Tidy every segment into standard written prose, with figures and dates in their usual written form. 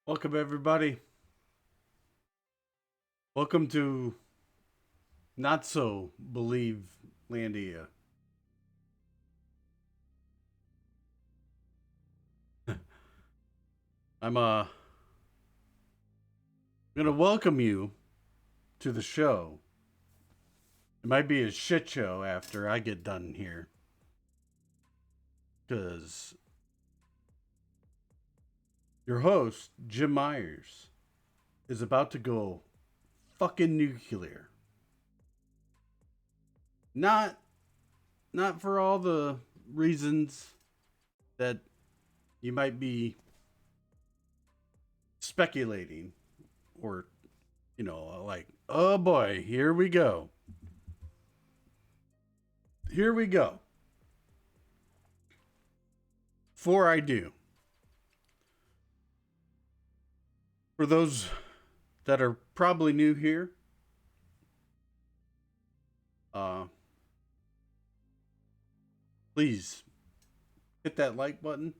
Welcome, everybody. Welcome to Not So Believelandia. I'm gonna welcome you to the show. It might be a shit show after I get done here, because your host Jim Myers is about to go fucking nuclear. Not not for all the reasons that you might be speculating or like, oh boy, here we go. Here we go. Before I do, for those that are probably new here, uh, please hit that like button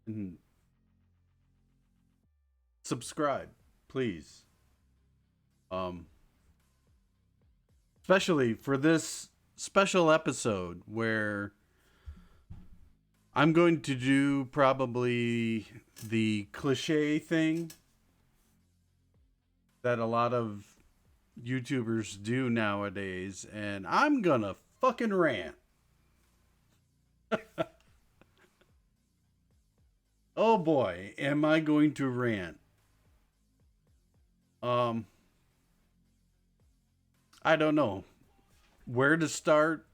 and subscribe, please. Um, Especially for this special episode where I'm going to do probably the cliche thing that a lot of YouTubers do nowadays, and I'm gonna fucking rant. Oh boy, am I going to rant. Um, I don't know where to start.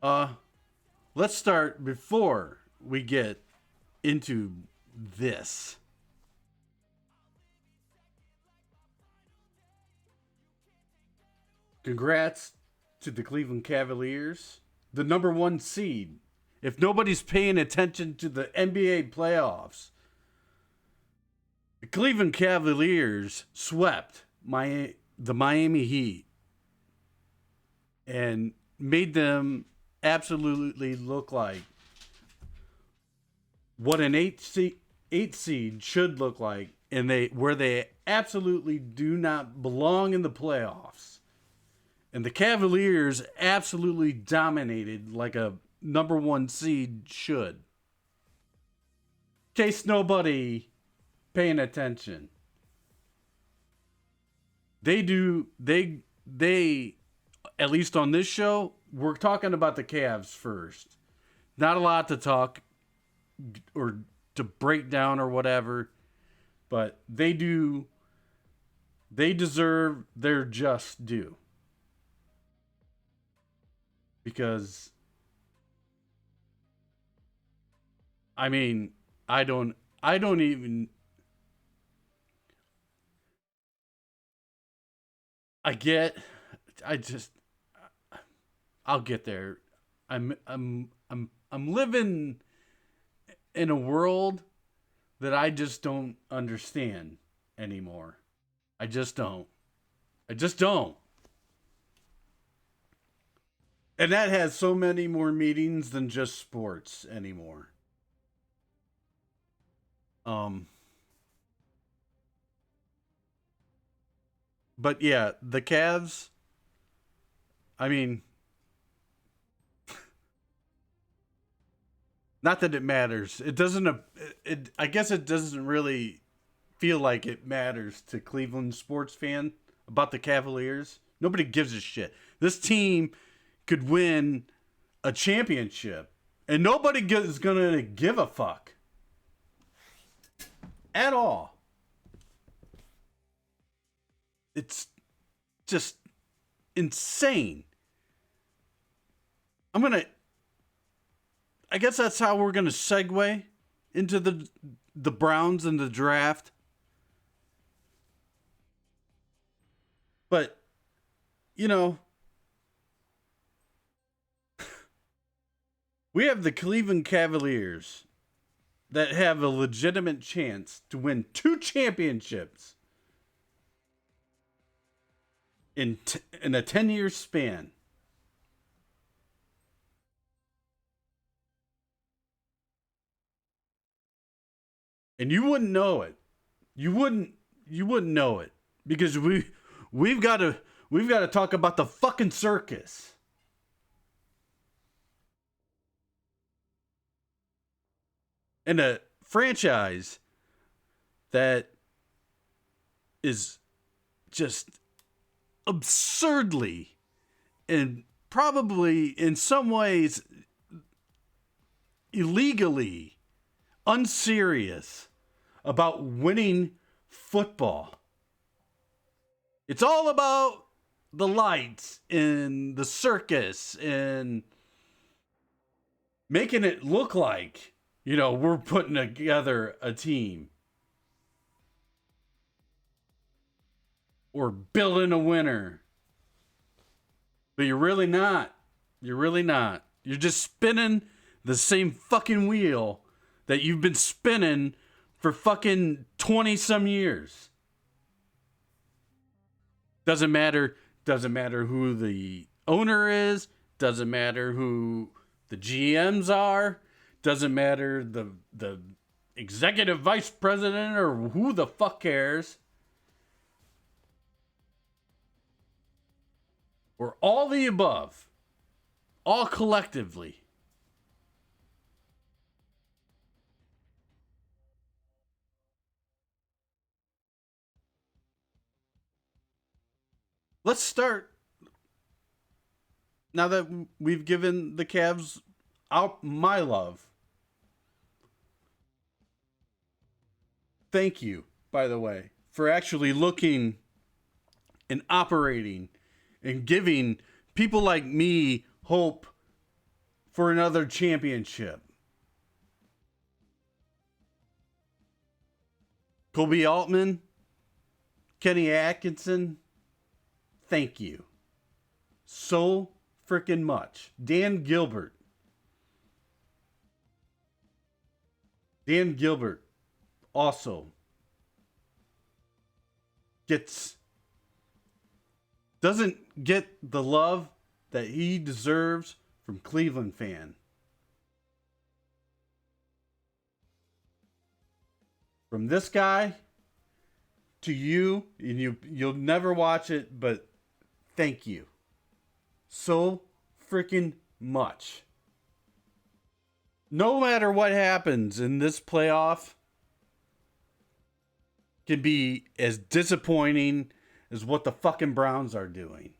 Uh, let's start before we get into this. Congrats to the Cleveland Cavaliers, the number one seed. If nobody's paying attention to the NBA playoffs, the Cleveland Cavaliers swept the Miami Heat and made them absolutely look like what an eight seed should look like, and they absolutely do not belong in the playoffs. And the Cavaliers absolutely dominated like a number one seed should. In case nobody paying attention. They at least on this show, we're talking about the Cavs first. Not a lot to talk or to break down or whatever, but they deserve their just due. Because I mean, I don't even I get I just I'll get there. I'm living in a world that I just don't understand anymore. I just don't. I just don't. And that has so many more meanings than just sports anymore. Um but yeah, the Cavs, I mean, not that it matters. It doesn't I guess it doesn't really feel like it matters to Cleveland sports fan about the Cavaliers. Nobody gives a shit. This team could win a championship, and nobody is gonna give a fuck at all. It's just insane. I'm gonna. I guess that's how we're gonna segue into the Browns and the draft. But you know, we have the Cleveland Cavaliers that have a legitimate chance to win two championships in a 10-year span. And you wouldn't know it. You wouldn't know it because we've got to talk about the fucking circus. And a franchise that is just absurdly and probably in some ways illegally unserious about winning football. It's all about the lights and the circus and making it look like, we're putting together a team or building a winner. But you're really not. You're really not. You're just spinning the same fucking wheel that you've been spinning for fucking 20 some years. Doesn't matter who the owner is, doesn't matter who the GMs are, doesn't matter the executive vice president or who the fuck cares. Or all the above. All collectively. Let's start. Now that we've given the Cavs out my love. Thank you, by the way, for actually looking and operating and giving people like me hope for another championship. Kobe Altman, Kenny Atkinson, thank you so freaking much. Dan Gilbert also doesn't get the love that he deserves from Cleveland fan. From this guy to you, and you'll never watch it, but thank you so freaking much. No matter what happens in this playoff, can be as disappointing as what the fucking Browns are doing.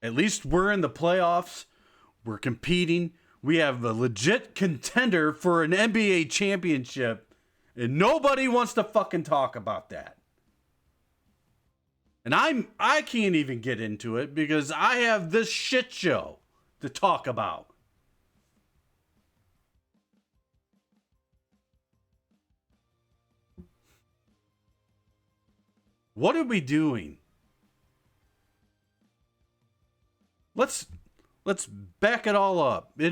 At least we're in the playoffs. We're competing. We have a legit contender for an NBA championship. And nobody wants to fucking talk about that. And I can't even get into it because I have this shit show to talk about. What are we doing? Let's back it all up. We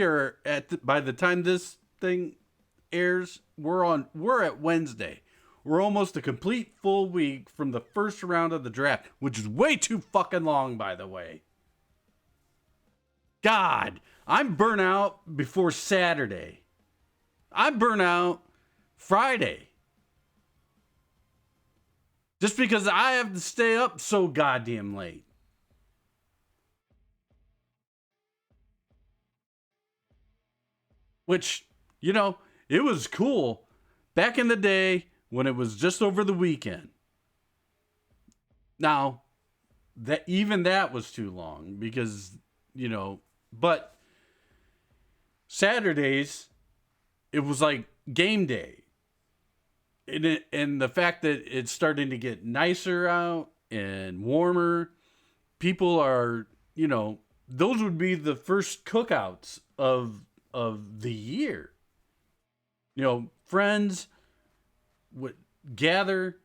are by the time this thing airs, we're at Wednesday. We're almost a complete full week from the first round of the draft, which is way too fucking long, by the way. God, I'm burnt out before Saturday. I'm burnt out Friday. Just because I have to stay up so goddamn late. Which, it was cool back in the day when it was just over the weekend. Now, that was too long because, but Saturdays, it was like game day. And the fact that it's starting to get nicer out and warmer, people are, those would be the first cookouts of the year. Friends would gather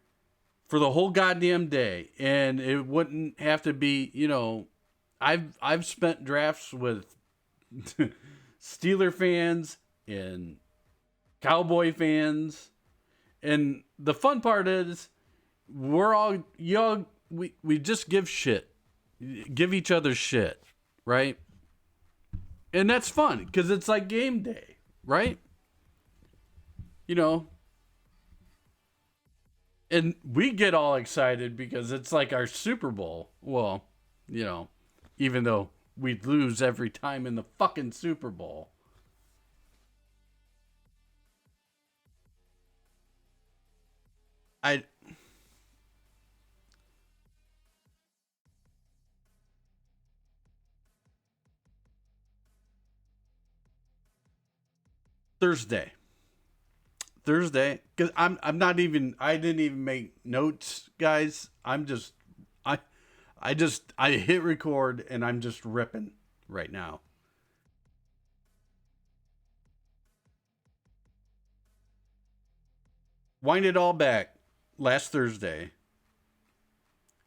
for the whole goddamn day, and it wouldn't have to be, I've spent drafts with Steeler fans and Cowboy fans. And the fun part is we're all young. We just give shit. Give each other shit, right? And that's fun because it's like game day, right? You know, and we get all excited because it's like our Super Bowl. Well, you know, even though we lose every time in the fucking Super Bowl. I Thursday. Thursday, because I'm not even I didn't even make notes, guys. I I hit record and I'm just ripping right now. Wind it all back last Thursday,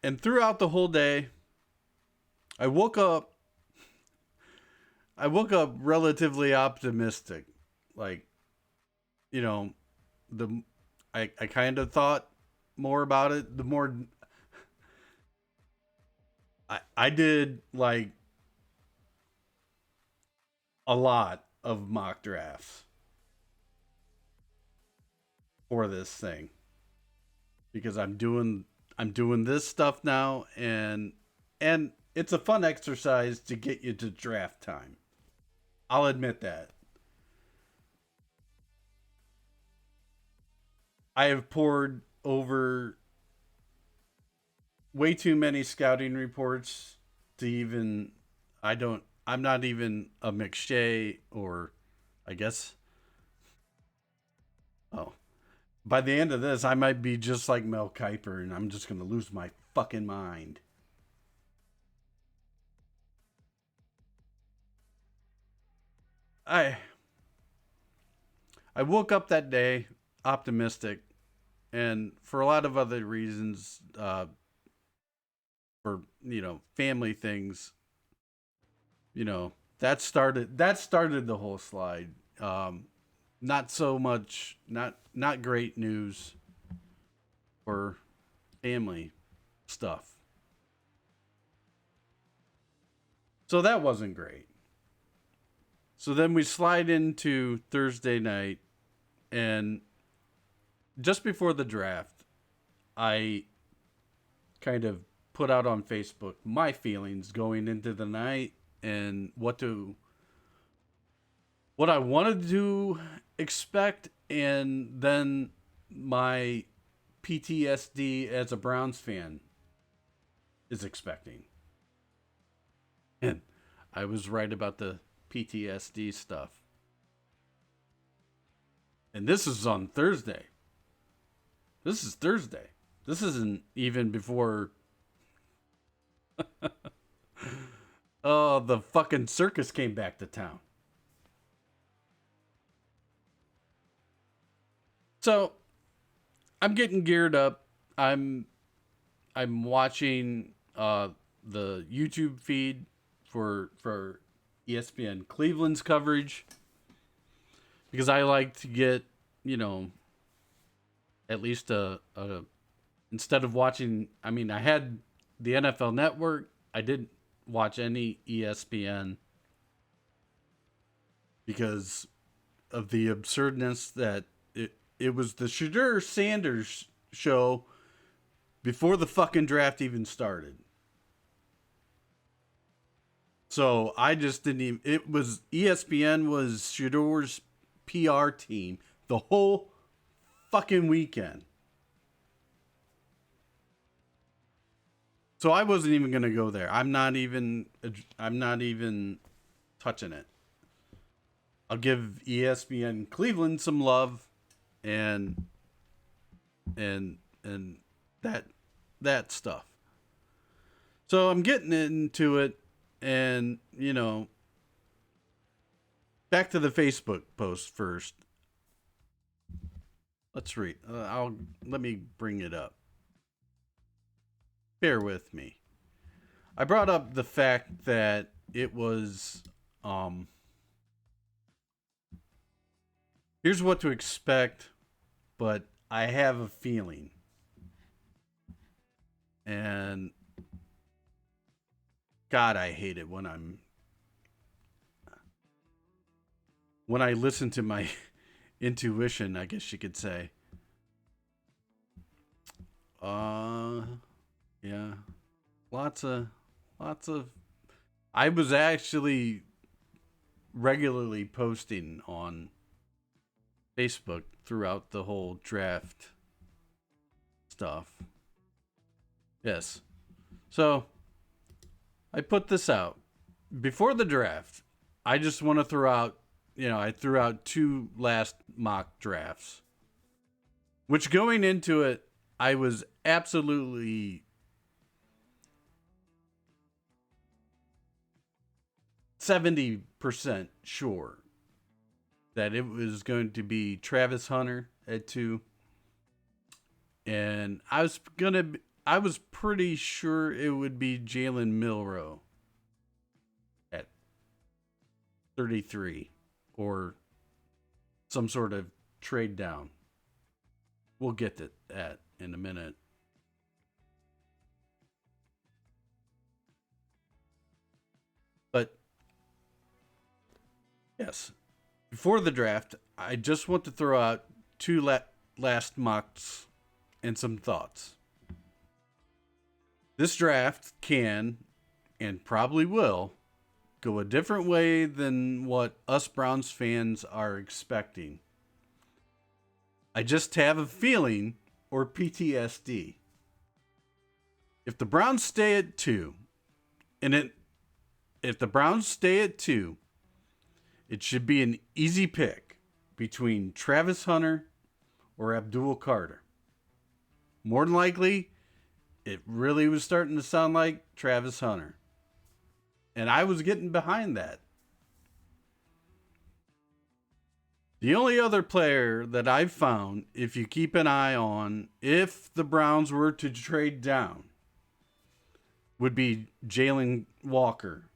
and throughout the whole day, I woke up. I woke up relatively optimistic, like you know the I kind of thought more about it. The more I did like a lot of mock drafts for this thing because I'm doing this stuff now and it's a fun exercise to get you to draft time. I'll admit that. I have poured over way too many scouting reports to even I'm not even a McShay or I guess oh by the end of this I might be just like Mel Kiper and I'm just gonna lose my fucking mind. I I woke up that day optimistic, and for a lot of other reasons, for family things, that started the whole slide. Not so much, not great news for family stuff. So that wasn't great. So then we slide into Thursday night, and just before the draft, I kind of put out on Facebook my feelings going into the night and what I wanted to expect and then my PTSD as a Browns fan is expecting. And I was right about the PTSD stuff. And this is on Thursday. This is Thursday. This isn't even before oh, the fucking circus came back to town. So I'm getting geared up. I'm watching the YouTube feed for ESPN Cleveland's coverage because I like to get you know at least a instead of watching. I mean, I had the NFL Network. I didn't watch any ESPN because of the absurdness that it was the Shadur Sanders show before the fucking draft even started. So I just didn't even. It was ESPN was Shador's PR team the whole fucking weekend. So I wasn't even gonna go there. I'm not even. I'm not even touching it. I'll give ESPN Cleveland some love, and and that that stuff. So I'm getting into it, and back to the Facebook post first. Let's read. I'll let me bring it up. Bear with me. I brought up the fact that it was here's what to expect, but I have a feeling. And God, I hate it when I'm when I listen to my intuition, I guess you could say. Uh, yeah, lots of, lots of. I was actually regularly posting on Facebook throughout the whole draft stuff. Yes. So I put this out before the draft. I just want to throw out, I threw out two last mock drafts, which going into it, I was absolutely 70% sure that it was going to be Travis Hunter at 2, and I was pretty sure it would be Jalen Milroe at 33, or some sort of trade down. We'll get to that in a minute. But yes, before the draft, I just want to throw out two last mocks and some thoughts. This draft can, and probably will, go a different way than what us Browns fans are expecting. I just have a feeling, or PTSD. If the Browns stay at 2, and if the Browns stay at 2, it should be an easy pick between Travis Hunter or Abdul Carter. More than likely, it really was starting to sound like Travis Hunter. And I was getting behind that. The only other player that I've found, if you keep an eye on, if the Browns were to trade down, would be Jalen Walker,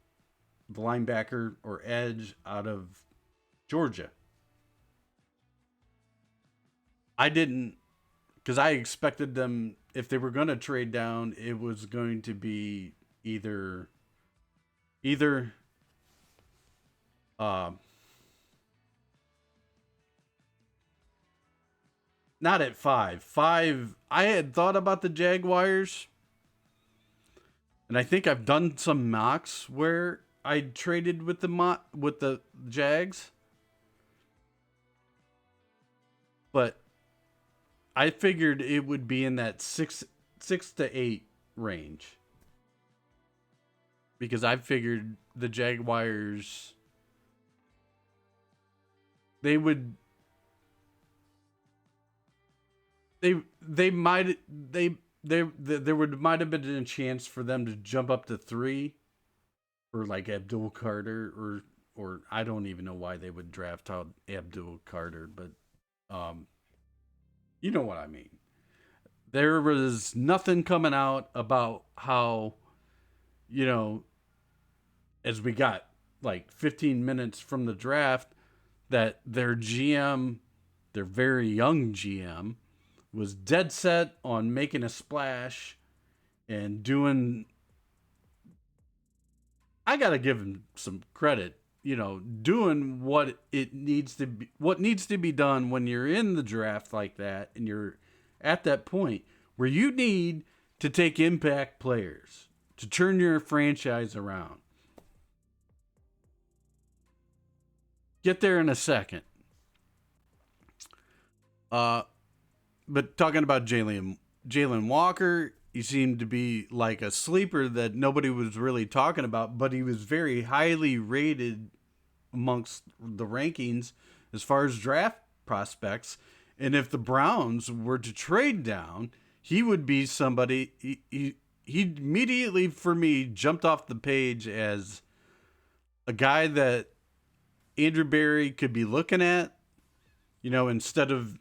the linebacker or edge out of Georgia. I didn't, because I expected them, if they were going to trade down, it was going to be either uh, not at 5. 5, I had thought about the Jaguars, and I think I've done some mocks where I traded with the Jags, but I figured it would be in that six to 8 range, because I figured the Jaguars, they would they might there would might have been a chance for them to jump up to 3 for like Abdul Carter, or I don't even know why they would draft out Abdul Carter, but you know what I mean. There was nothing coming out about how, you know, as we got like 15 minutes from the draft, that their GM, their very young GM, was dead set on making a splash and doing. I gotta give him some credit, doing what needs to be done when you're in the draft like that, and you're at that point where you need to take impact players to turn your franchise around. Get there in a second. But talking about Jalen Walker, he seemed to be like a sleeper that nobody was really talking about, but he was very highly rated amongst the rankings as far as draft prospects. And if the Browns were to trade down, he would be somebody. He immediately, for me, jumped off the page as a guy that Andrew Berry could be looking at, instead of,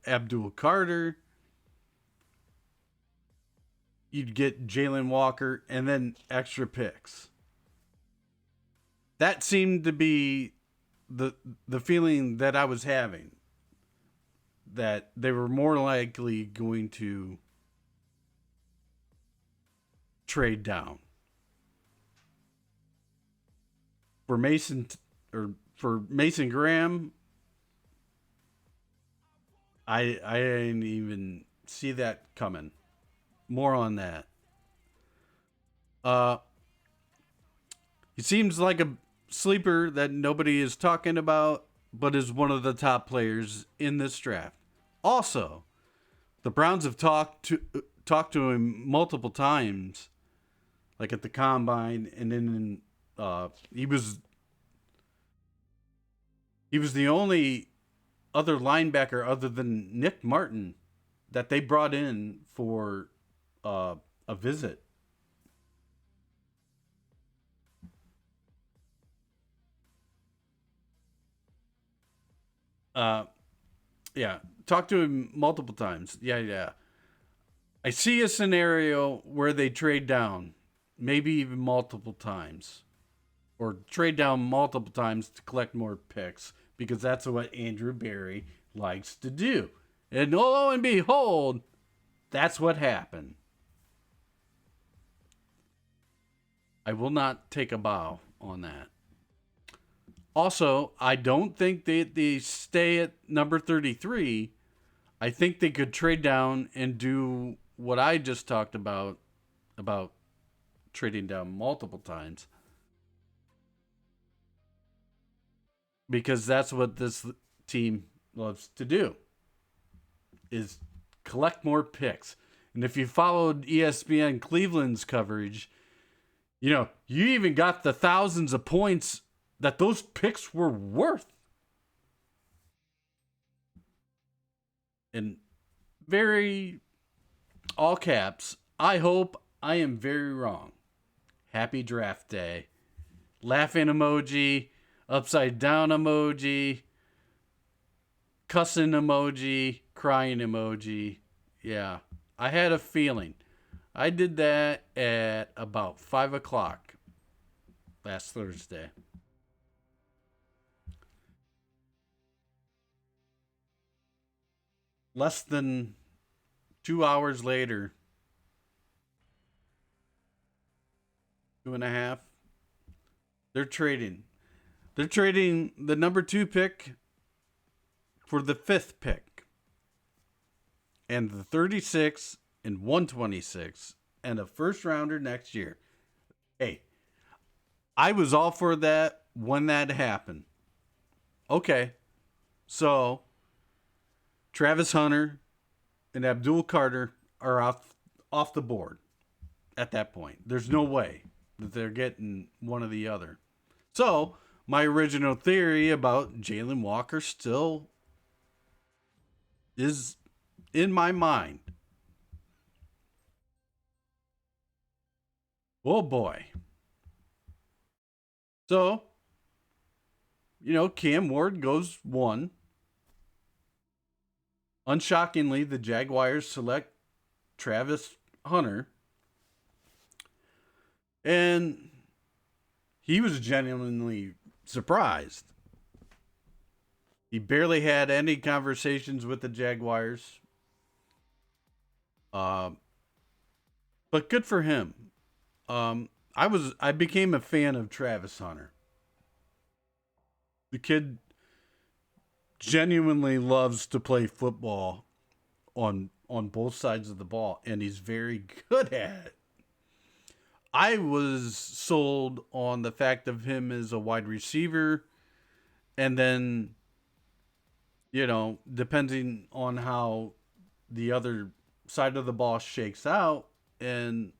Abdul Carter. You'd get Jalen Walker and then extra picks. That seemed to be the feeling that I was having, that they were more likely going to trade down for Mason or for Mason Graham, I didn't even see that coming. More on that. Uh, he seems like a sleeper that nobody is talking about, but is one of the top players in this draft. Also, the Browns have talked to him multiple times, like at the combine, and then he was the only other linebacker other than Nick Martin that they brought in for uh, a visit. Uh, yeah, talked to him multiple times. Yeah, yeah. I see a scenario where they trade down, maybe even multiple times, or trade down multiple times to collect more picks because that's what Andrew Barry likes to do. And lo and behold, that's what happened. I will not take a bow on that. Also, I don't think they stay at number 33. I think they could trade down and do what I just talked about trading down multiple times because that's what this team loves to do is collect more picks. And if you followed ESPN Cleveland's coverage, you even got the thousands of points that those picks were worth. And very all caps, I hope I am very wrong. Happy draft day. Laughing emoji, upside down emoji, cussing emoji, crying emoji. Yeah, I had a feeling. I did that at about 5 o'clock last Thursday. Less than 2 hours later, 2.5, they're trading. They're trading the number 2 pick for the 5th pick and the 36 and 126 and a first rounder next year. Hey, I was all for that when that happened. Okay, so Travis Hunter and Abdul Carter are off the board at that point. There's no way that they're getting one or the other. So my original theory about Jalen Walker still is in my mind. Oh boy. So, Cam Ward goes 1. Unshockingly, the Jaguars select Travis Hunter. And he was genuinely surprised. He barely had any conversations with the Jaguars. Uh, but good for him. I became a fan of Travis Hunter. The kid genuinely loves to play football on both sides of the ball, and he's very good at it. I was sold on the fact of him as a wide receiver, and then depending on how the other side of the ball shakes out, and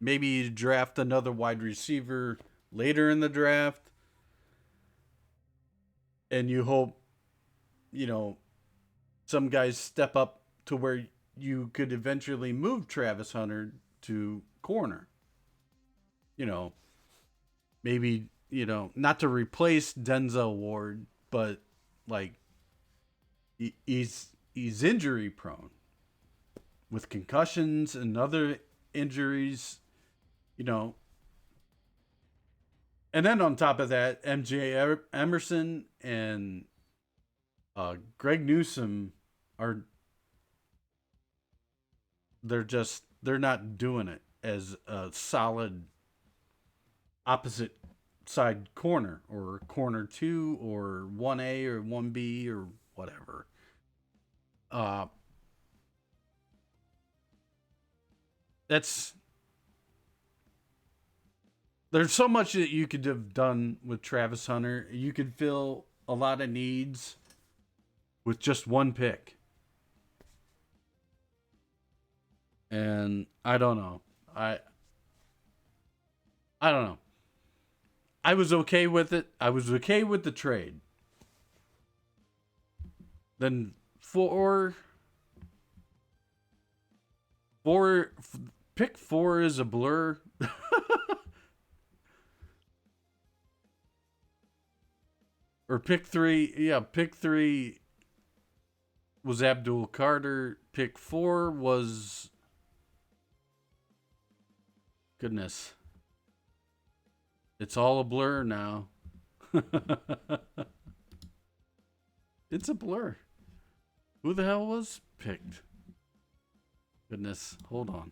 maybe you draft another wide receiver later in the draft, and you hope you know some guys step up to where you could eventually move Travis Hunter to corner. You know, maybe not to replace Denzel Ward, but like he's injury prone with concussions and other injuries. You know, and then on top of that, MJ Emerson and Greg Newsome are they're not doing it as a solid opposite outside corner or corner 2 or 1A or 1B or whatever. That's There's so much that you could have done with Travis Hunter. You could fill a lot of needs with just one pick. And I don't know. I don't know. I was okay with it. I was okay with the trade. Then four pick 4 is a blur. Or pick 3, yeah, pick 3 was Abdul Carter. Pick 4 was, goodness, it's all a blur now. It's a blur. Who the hell was picked? Goodness, hold on.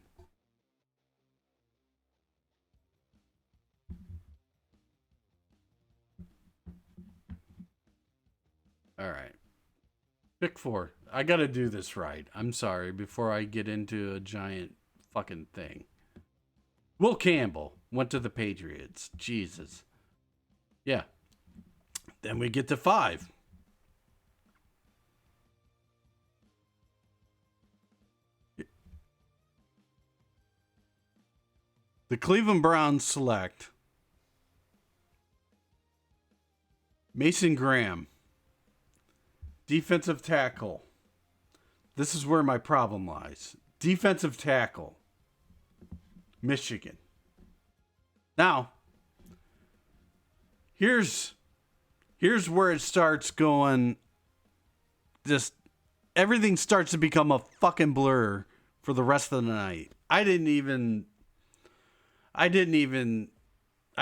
All right. Pick 4. I got to do this right. I'm sorry before I get into a giant fucking thing. Will Campbell went to the Patriots. Jesus. Yeah. Then we get to 5. The Cleveland Browns select Mason Graham, defensive tackle. This is where my problem lies. Defensive tackle, Michigan. Now, here's where it starts going. Just everything starts to become a fucking blur for the rest of the night. I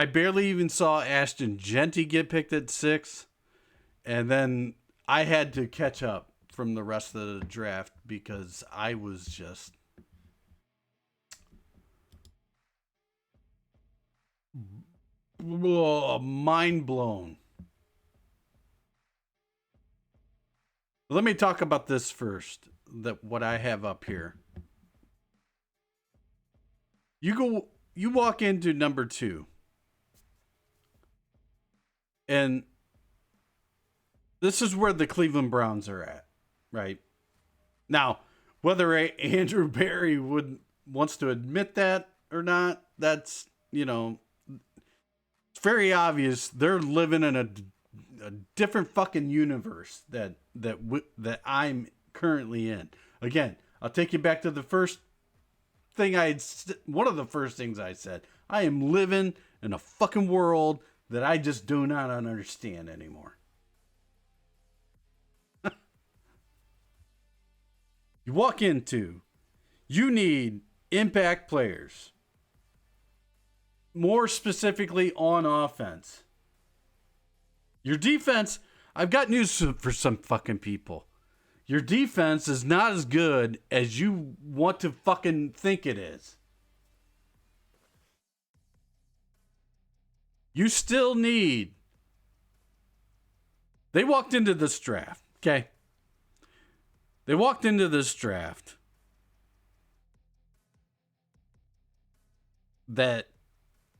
barely even saw Ashton Genty get picked at 6. And then I had to catch up from the rest of the draft because I was just mind blown. Let me talk about this first. What I have up here. You walk into number 2. And this is where the Cleveland Browns are at, right? Now, whether Andrew Berry wants to admit that or not, that's, it's very obvious they're living in a different fucking universe that I'm currently in. Again, I'll take you back to the first thing one of the first things I said. I am living in a fucking world that I just do not understand anymore. You walk into, you need impact players. More specifically on offense. Your defense, I've got news for some fucking people. Your defense is not as good as you want to fucking think it is. You still need. They walked into this draft, okay? They walked into this draft that,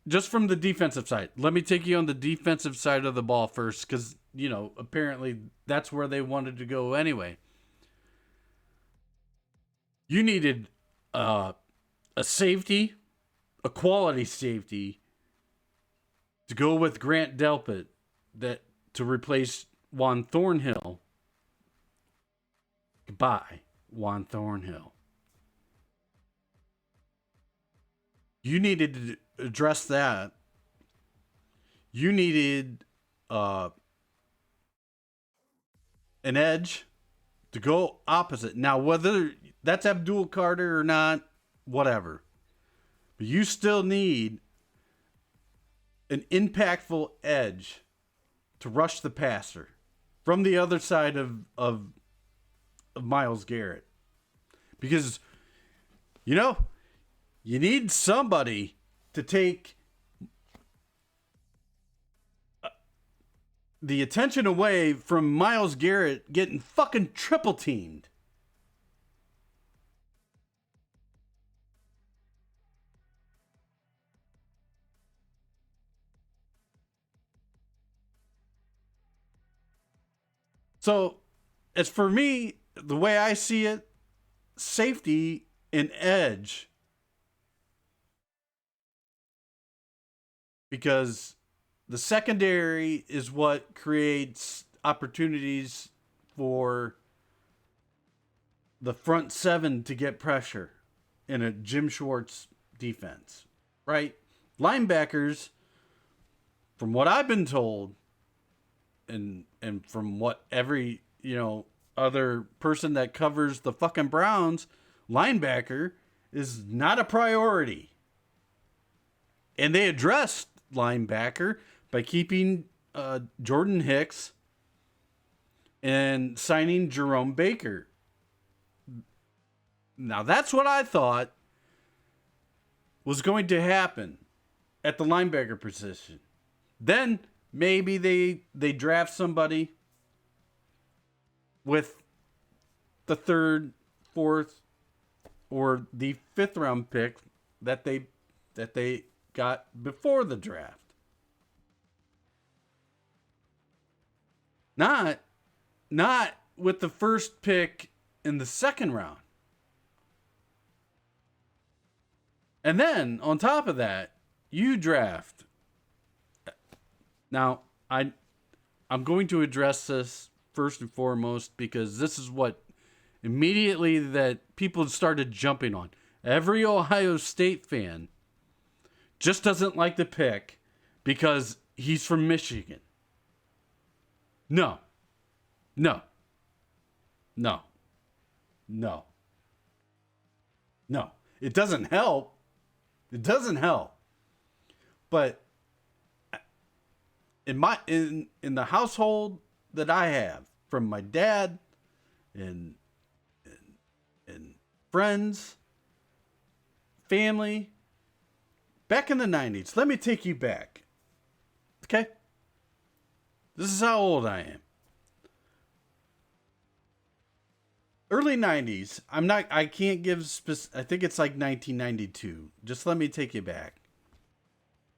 just from the defensive side, let me take you on the defensive side of the ball first, because, apparently that's where they wanted to go anyway. You needed a safety, a quality safety, to go with Grant Delpit to replace Juan Thornhill. Goodbye, Juan Thornhill. You needed to address that. You needed an edge to go opposite. Now, whether that's Abdul Carter or not, whatever. But you still need an impactful edge to rush the passer from the other side of Myles Garrett. Because, you need somebody to take the attention away from Myles Garrett getting fucking triple teamed. So, as for me, the way I see it, safety and edge, because the secondary is what creates opportunities for the front seven to get pressure in a Jim Schwartz defense, right? Linebackers, from what I've been told, and from what every other person that covers the fucking Browns, linebacker is not a priority, and they addressed linebacker by keeping Jordan Hicks and signing Jerome Baker. Now that's what I thought was going to happen at the linebacker position. Then maybe they draft somebody with the third, fourth, or the fifth round pick that they got before the draft. Not with the first pick in the second round. And then on top of that, you draft. Now, I'm going to address this first and foremost because this is what immediately that people started jumping on. Every Ohio State fan just doesn't like the pick because he's from Michigan. No. No. No. No. No. It doesn't help. It doesn't help. But in the household that I have, from my dad and friends, family, back in the 90s, let me take you back. Okay? This is how old I am. Early 90s. I can't give I think it's like 1992. Just let me take you back.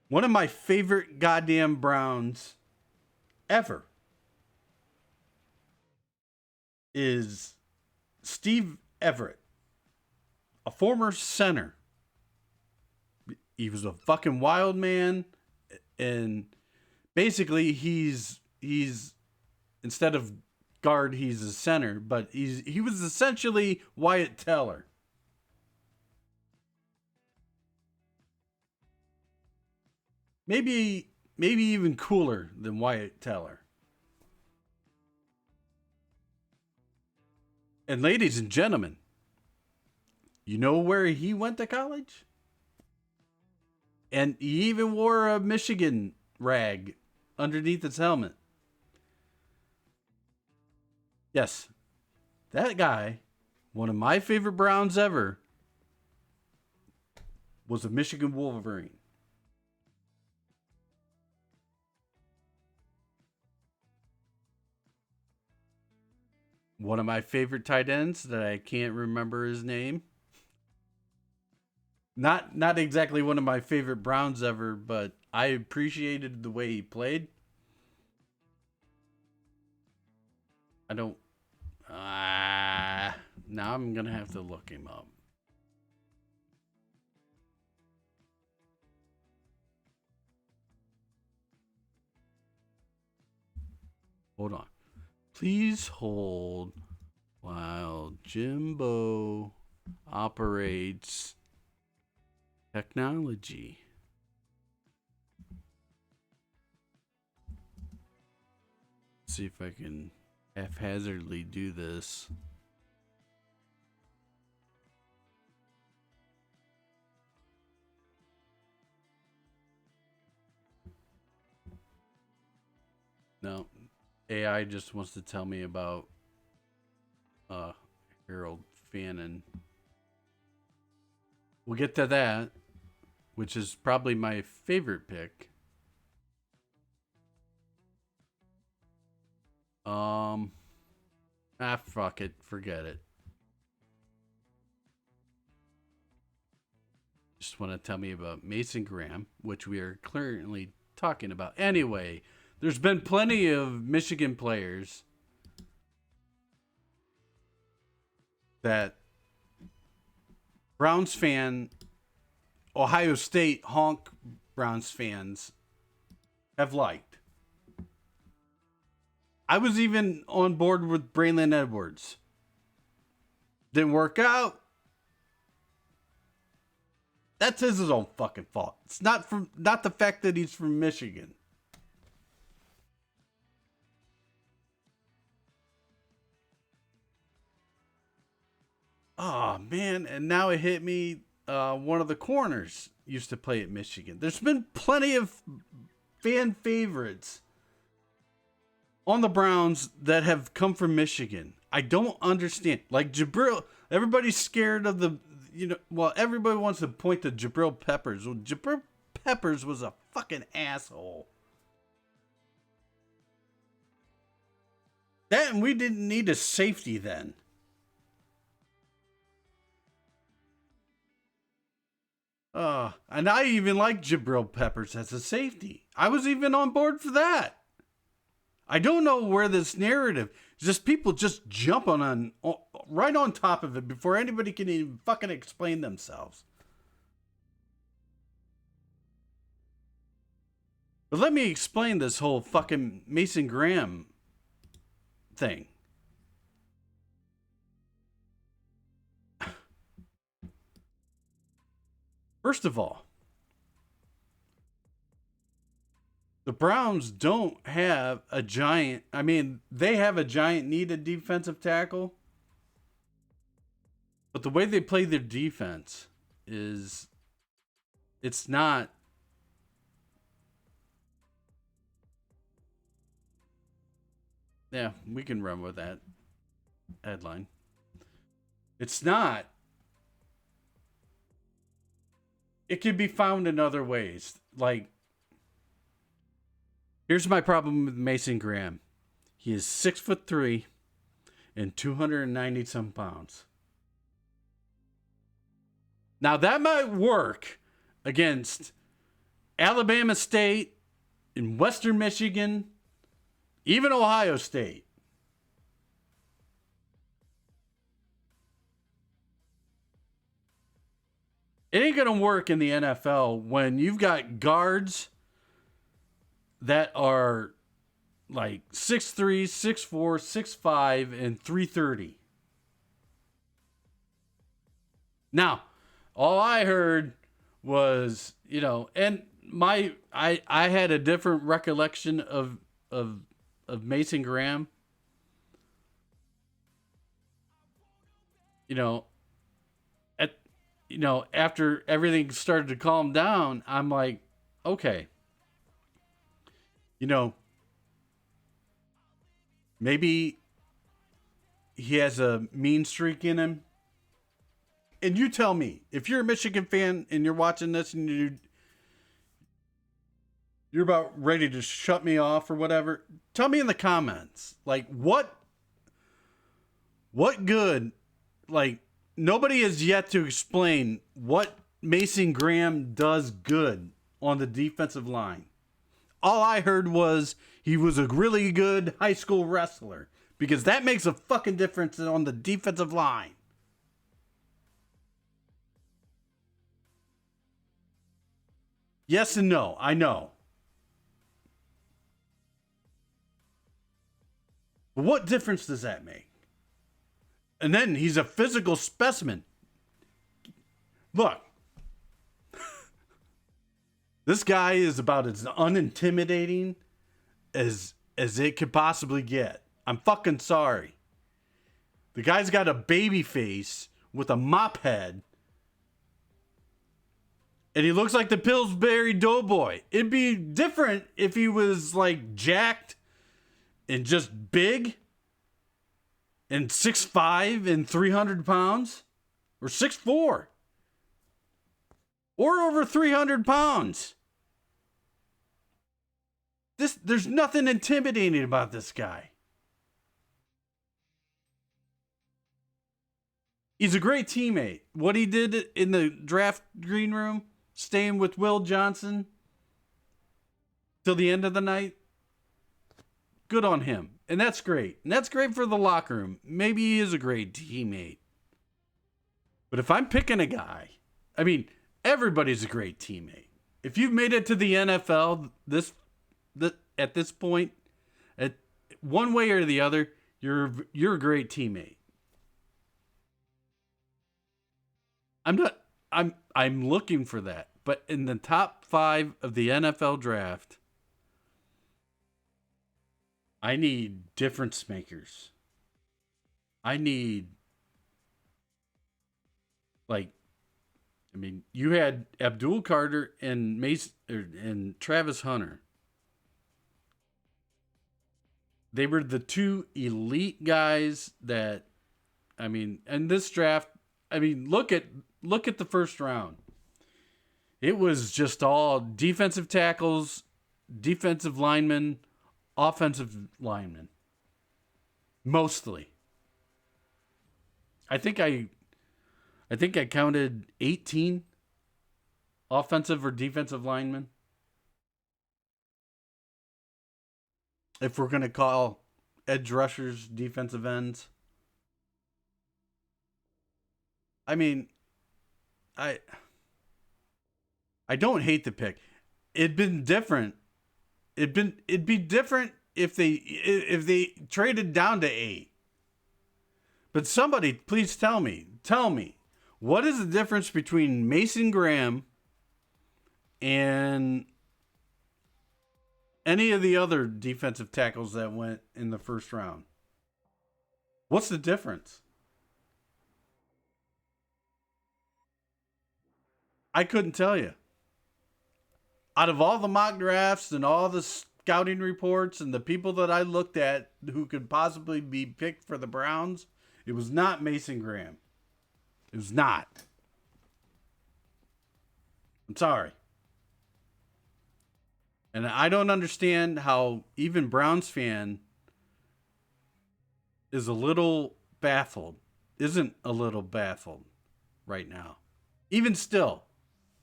One of my favorite goddamn Browns ever is Steve Everett, a former center. He was a fucking wild man, and basically he's instead of guard, he's a center, but he was essentially Wyatt Teller. Maybe even cooler than Wyatt Teller. And ladies and gentlemen, you know where he went to college? And he even wore a Michigan rag underneath his helmet. Yes, that guy, one of my favorite Browns ever, was a Michigan Wolverine. One of my favorite tight ends that I can't remember his name. Not exactly one of my favorite Browns ever, but I appreciated the way he played. I don't. Now I'm gonna have to look him up. Hold on. Please hold while Jimbo operates technology. Let's see if I can haphazardly do this. No, AI just wants to tell me about Harold Fannin. We'll get to that, which is probably my favorite pick. Um, fuck it, forget it. Just want to tell me about Mason Graham, which we are currently talking about. Anyway, there's been plenty of Michigan players that Browns fan, Ohio State honk Browns fans have liked. I was even on board with Braylon Edwards. Didn't work out. That's his own fucking fault. It's not the fact that he's from Michigan. Oh man, and now it hit me. One of the corners used to play at Michigan. There's been plenty of fan favorites on the Browns that have come from Michigan. I don't understand. Like Jabril, everybody's scared of everybody wants to point to Jabril Peppers. Well, Jabril Peppers was a fucking asshole. That and we didn't need a safety then. And I even like Jabril Peppers as a safety. I was even on board for that. I don't know where this narrative, just people just jumping on right on top of it before anybody can even fucking explain themselves. But let me explain this whole fucking Mason Graham thing. First of all, the Browns don't have a giant. I mean, they have a giant needed defensive tackle. But the way they play their defense is, it's not. Yeah, we can run with that headline. It's not. It can be found in other ways. Like, here's my problem with Mason Graham. He is 6'3" and 290 some pounds. Now that might work against Alabama State and Western Michigan, even Ohio State. It ain't going to work in the NFL when you've got guards that are like 6'3", 6'4", 6'5", and 330. Now, all I heard was, and I had a different recollection of Mason Graham. After everything started to calm down, I'm like, okay, maybe he has a mean streak in him. And you tell me, if you're a Michigan fan and you're watching this and you're about ready to shut me off or whatever, tell me in the comments, like, what good, like, nobody has yet to explain what Mason Graham does good on the defensive line. All I heard was he was a really good high school wrestler, because that makes a fucking difference on the defensive line. Yes and no, I know. But what difference does that make? And then he's a physical specimen. Look, this guy is about as unintimidating as it could possibly get. I'm fucking sorry. The guy's got a baby face with a mop head. And he looks like the Pillsbury Doughboy. It'd be different if he was like jacked and just big and 6'5" and 300 pounds, or 6'4", or over 300 pounds. There's nothing intimidating about this guy. He's a great teammate. What he did in the draft green room, staying with Will Johnson till the end of the night, good on him. And that's great. And that's great for the locker room. Maybe he is a great teammate. But if I'm picking a guy, I mean, everybody's a great teammate. If you've made it to the NFL at this point, at one way or the other, you're a great teammate. I'm looking for that. But in the top 5 of the NFL draft, I need difference makers. I need, you had Abdul Carter and and Travis Hunter. They were the 2 elite guys that, in this draft, look at the first round. It was just all defensive tackles, defensive linemen, offensive linemen. Mostly. I think I counted 18 offensive or defensive linemen. If we're going to call edge rushers defensive ends. I don't hate the pick. It'd been different. It'd be different if they traded down to 8. But somebody, please tell me, what is the difference between Mason Graham and any of the other defensive tackles that went in the first round? What's the difference? I couldn't tell you. Out of all the mock drafts and all the scouting reports and the people that I looked at who could possibly be picked for the Browns, it was not Mason Graham. It was not. I'm sorry. And I don't understand how even Browns fan isn't a little baffled right now. Even still,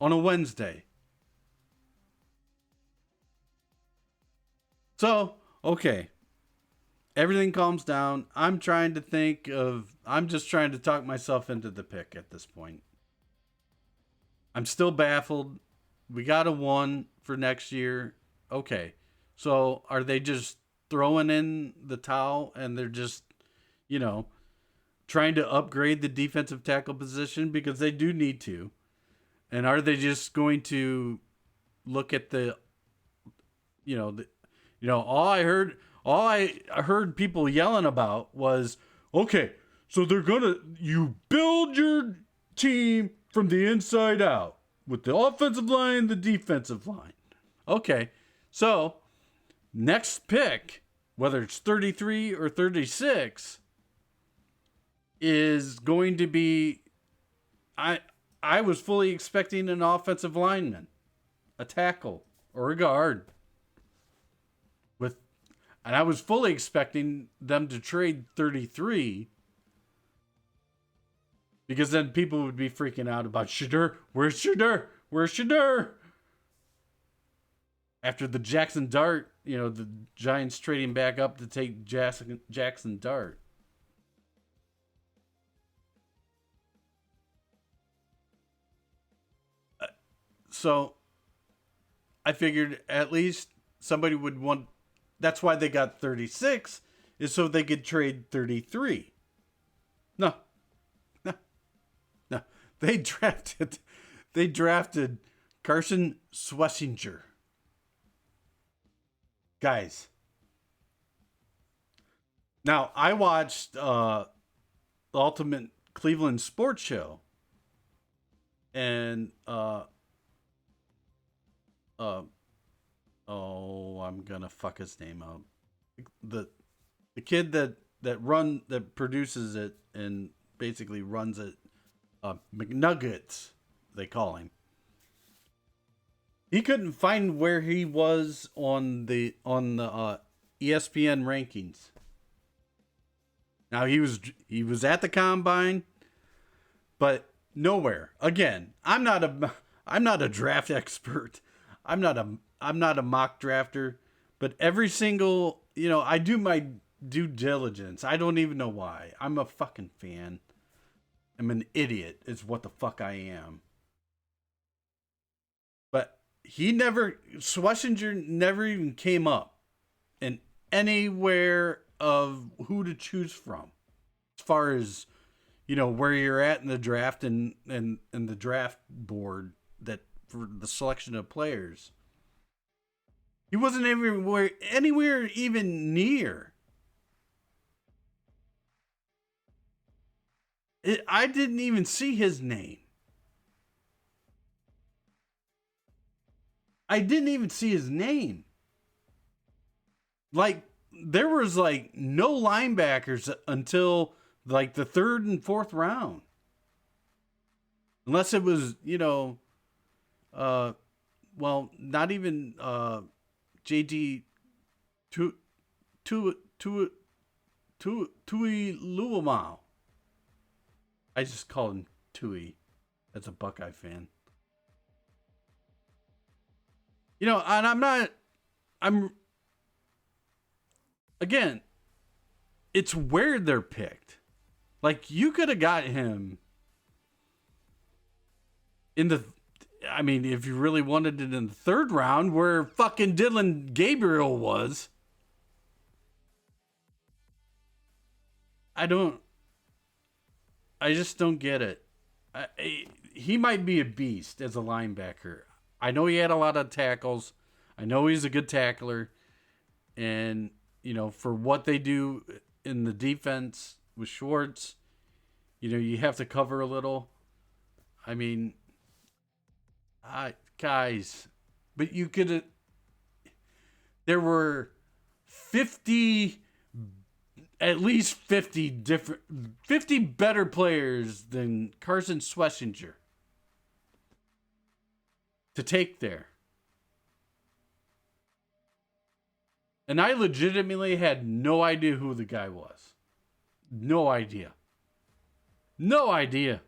on a Wednesday. So, okay. Everything calms down. I'm just trying to talk myself into the pick at this point. I'm still baffled. We got a 1 for next year. Okay. So, are they just throwing in the towel and they're just, trying to upgrade the defensive tackle position because they do need to? And are they just going to look at all I heard people yelling about was, okay, so you build your team from the inside out with the offensive line, the defensive line. Okay, so next pick, whether it's 33 or 36, is going to be, I was fully expecting an offensive lineman, a tackle, or a guard. And I was fully expecting them to trade 33 because then people would be freaking out about Shadur. Where's Shadur? Where's Shadur? After the Jackson Dart, the Giants trading back up to take Jackson Dart. So I figured at least somebody would want. That's why they got 36, is so they could trade 33. No. They drafted Carson Schlesinger. Guys. Now, I watched the Ultimate Cleveland Sports Show. And I'm gonna fuck his name up. The kid that produces it and basically runs it, McNuggets, they call him. He couldn't find where he was on the ESPN rankings. Now he was at the combine. but nowhere. Again, I'm not a draft expert. I'm not a mock drafter, but every single, I do my due diligence. I don't even know why. I'm a fucking fan. I'm an idiot is what the fuck I am. But Schlesinger never even came up in anywhere of who to choose from. As far as, where you're at in the draft and the draft board that for the selection of players. He wasn't anywhere even near. I didn't even see his name. I didn't even see his name. Like, there was like no linebackers until like the third and fourth round. Unless it was, not even JD Tui Luamau. I just call him Tui as a Buckeye fan. And again, it's where they're picked. Like, you could have got him if you really wanted it in the third round, where fucking Dylan Gabriel was. I just don't get it. He might be a beast as a linebacker. I know he had a lot of tackles. I know he's a good tackler. And, for what they do in the defense with Schwartz, you have to cover a little. Guys, but you could. There were at least 50 better players than Carson Schlesinger to take there. And I legitimately had no idea who the guy was. No idea. No idea.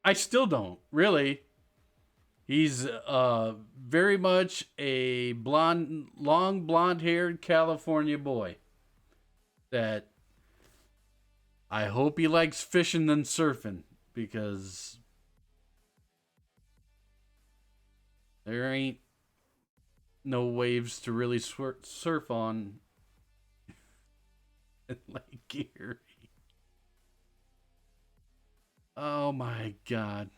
I still don't, really. He's very much a long blonde-haired California boy that I hope he likes fishing than surfing, because there ain't no waves to really surf on in Lake Erie. Oh my God.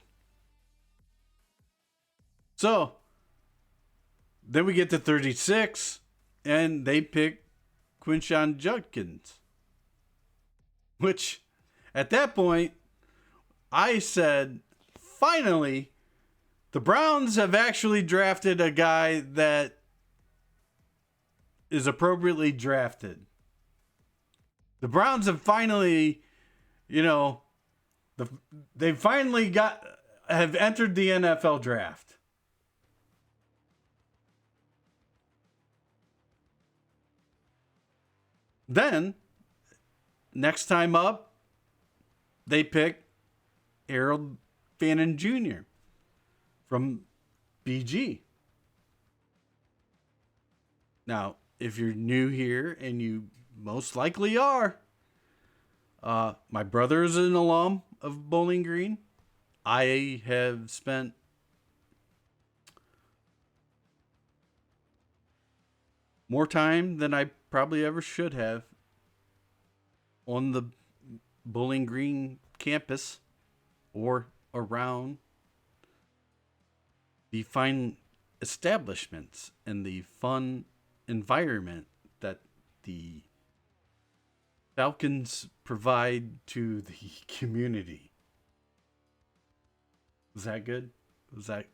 So, then we get to 36, and they pick Quinshon Judkins. Which, at that point, I said, finally, the Browns have actually drafted a guy that is appropriately drafted. The Browns have finally, they finally have entered the NFL draft. Then, next time up, they pick Harold Fannin Jr. from BG. Now, if you're new here, and you most likely are, my brother is an alum of Bowling Green. I have spent more time than I probably ever should have on the Bowling Green campus or around the fine establishments and the fun environment that the Falcons provide to the community. Was that good? Was that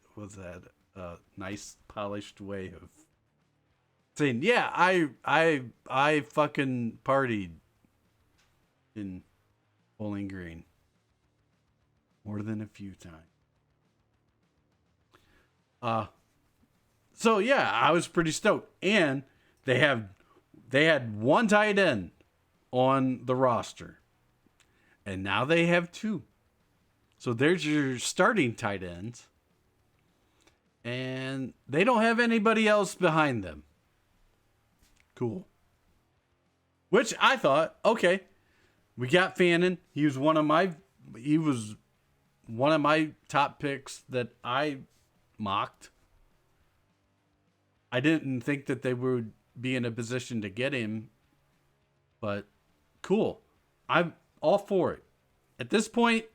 a nice polished way of saying, yeah, I fucking partied in Bowling Green more than a few times. So yeah, I was pretty stoked. And they had one tight end on the roster. And now they have two. So there's your starting tight ends. And they don't have anybody else behind them. Cool. Which I thought, okay, we got Fannin. He was one of my top picks that I mocked. I didn't think that they would be in a position to get him, but cool. I'm all for it. At this point,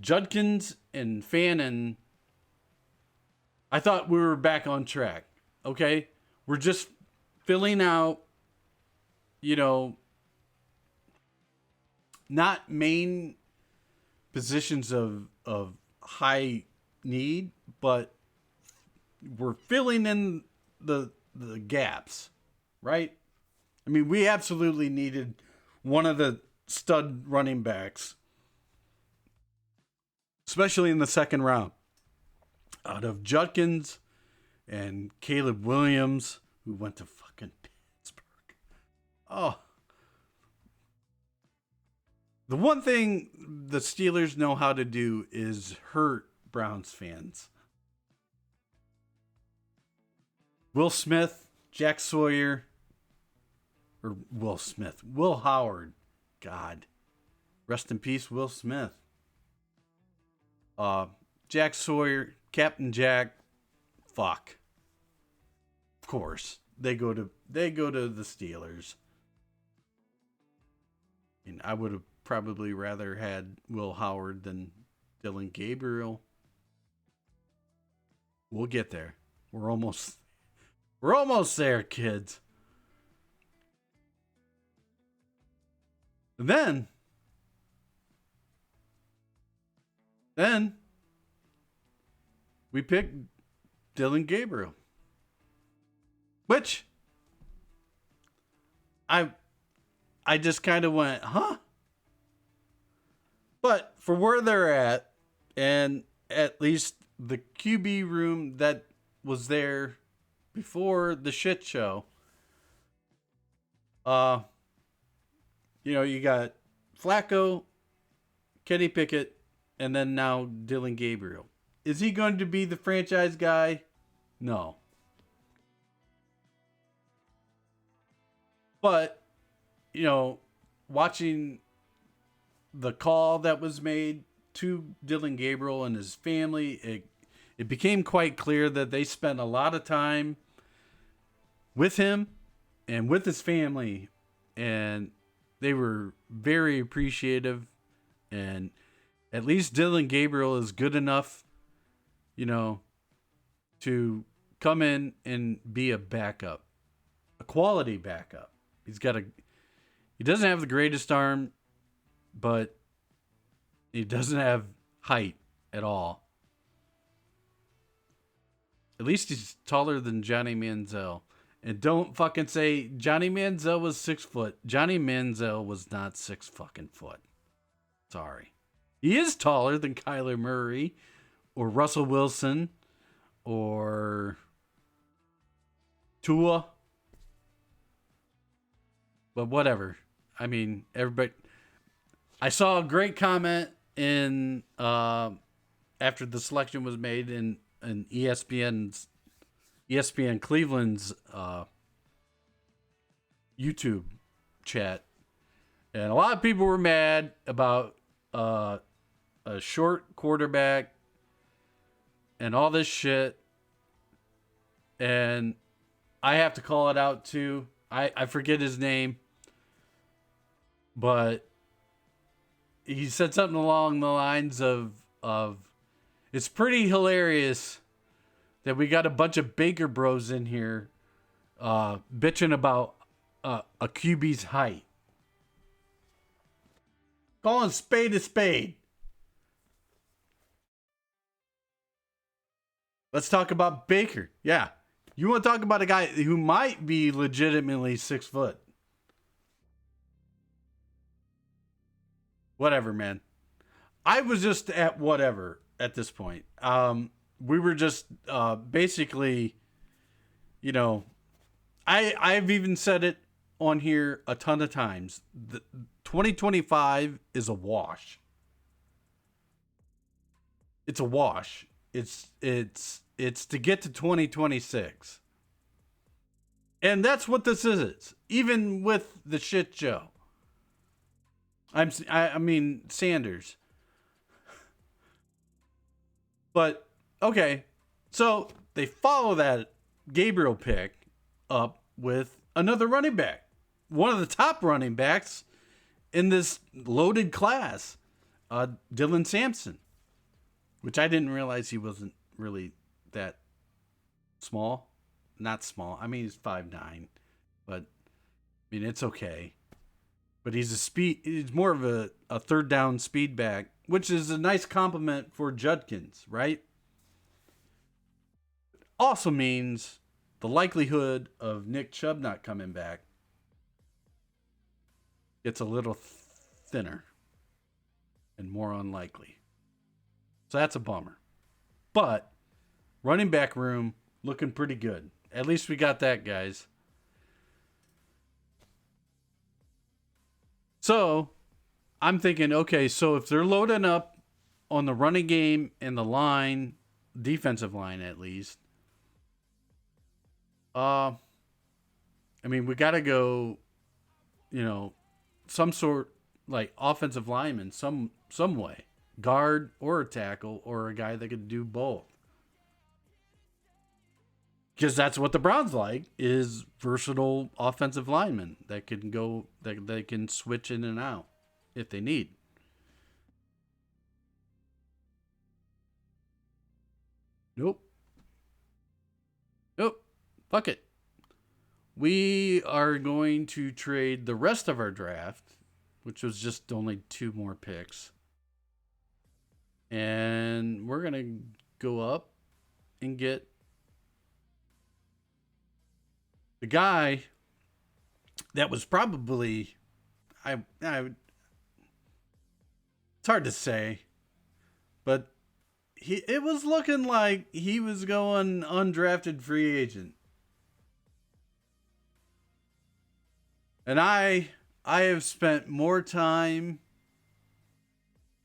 Judkins and Fannin, I thought we were back on track. Okay? We're just filling out, not main positions of high need, but we're filling in the gaps, right? I mean, we absolutely needed one of the stud running backs, especially in the second round, out of Judkins and Caleb Williams, who went to fucking Pittsburgh. Oh. The one thing the Steelers know how to do is hurt Browns fans. Will Smith, Jack Sawyer, or Will Smith, Will Howard. God. Rest in peace, Will Smith. Jack Sawyer, Captain Jack. Fuck. Of course. They go to the Steelers. And I would have probably rather had Will Howard than Dylan Gabriel. We'll get there. We're almost there, kids. And then we picked Dylan Gabriel, which I just kind of went, huh? But for where they're at, and at least the QB room that was there before the shit show, you got Flacco, Kenny Pickett, and then now Dylan Gabriel. Is he going to be the franchise guy? No. But, watching the call that was made to Dylan Gabriel and his family, it became quite clear that they spent a lot of time with him and with his family, and they were very appreciative. And at least Dylan Gabriel is good enough, to come in and be a backup, a quality backup. He doesn't have the greatest arm, but he doesn't have height at all. At least he's taller than Johnny Manziel. And don't fucking say Johnny Manziel was 6 foot. Johnny Manziel was not 6 fucking foot. Sorry. He is taller than Kyler Murray or Russell Wilson or Tua. But whatever. I mean, everybody. I saw a great comment in after the selection was made in ESPN Cleveland's YouTube chat, and a lot of people were mad about a short quarterback and all this shit. And I have to call it out too. I forget his name, but he said something along the lines of it's pretty hilarious that we got a bunch of Baker bros in here bitching about a QB's height. Calling spade a spade. Let's talk about Baker. Yeah. You want to talk about a guy who might be legitimately 6 foot. Whatever, man. I was just at whatever at this point. We were just basically, I've even said it on here a ton of times. 2025 is a wash. It's a wash. It's to get to 2026. And that's what this is. Even with the shit show. I mean Sanders. But okay. So they follow that Gabriel pick up with another running back. One of the top running backs in this loaded class, Dylan Sampson, which I didn't realize he wasn't really that small. Not small. I mean, he's 5'9", but I mean, it's okay. But he's more of a third down speed back, which is a nice compliment for Judkins, right? Also means the likelihood of Nick Chubb not coming back gets a little thinner and more unlikely. So that's a bummer. But running back room looking pretty good. At least we got that, guys. So I'm thinking, okay, so if they're loading up on the running game and the line, defensive line at least, I mean, we got to go, some sort like offensive lineman, some way, guard or a tackle or a guy that could do both. Because that's what the Browns like, is versatile offensive linemen that can go, that they can switch in and out if they need. Nope. Fuck it. We are going to trade the rest of our draft, which was just only 2 more picks. And we're going to go up and get the guy that was probably, it's hard to say, but it was looking like he was going undrafted free agent. And I have spent more time.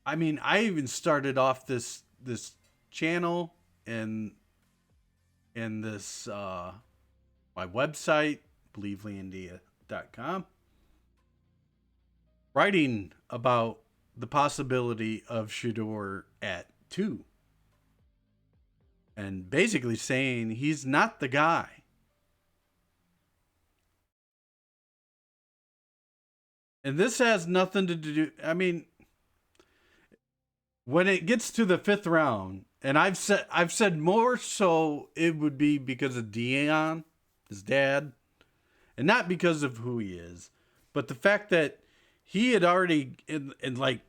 I mean, I even started off this channel and this my website, Believelandia.com, writing about the possibility of Shedeur at 2. And basically saying he's not the guy. And this has nothing to do, I mean, when it gets to the 5th round, and I've said more so it would be because of Dion, his dad, and not because of who he is, but the fact that he had already, in like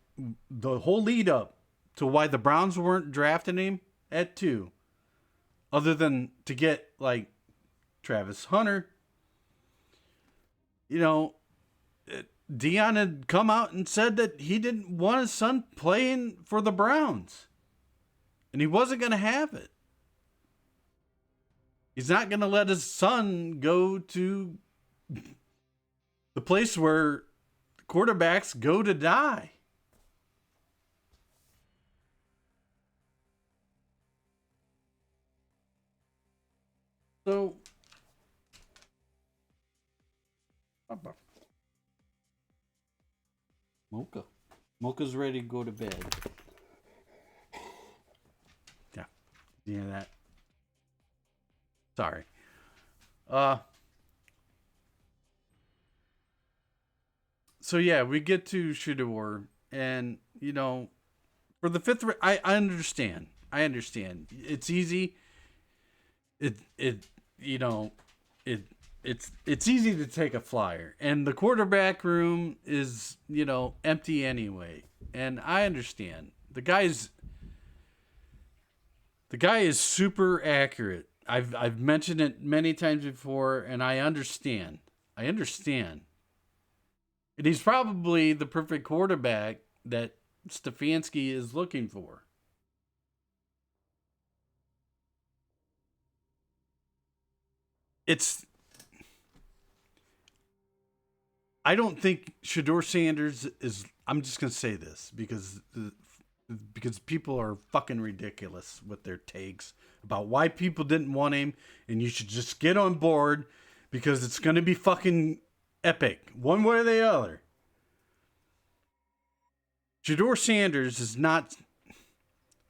the whole lead up to why the Browns weren't drafting him at 2, other than to get like Travis Hunter, Dion had come out and said that he didn't want his son playing for the Browns. And he wasn't going to have it. He's not going to let his son go to the place where quarterbacks go to die. So, Mocha's ready to go to bed. Yeah, that. Sorry. So yeah, we get to Shedeur, and for the 5th, I understand. It's easy. It's easy to take a flyer, and the quarterback room is empty anyway, and I understand. The guy is super accurate. I've mentioned it many times before, and I understand. And he's probably the perfect quarterback that Stefanski is looking for. I don't think Shador Sanders is. I'm just gonna say this because people are fucking ridiculous with their takes about why people didn't want him, and you should just get on board because it's gonna be fucking epic, one way or the other. Shador Sanders is not.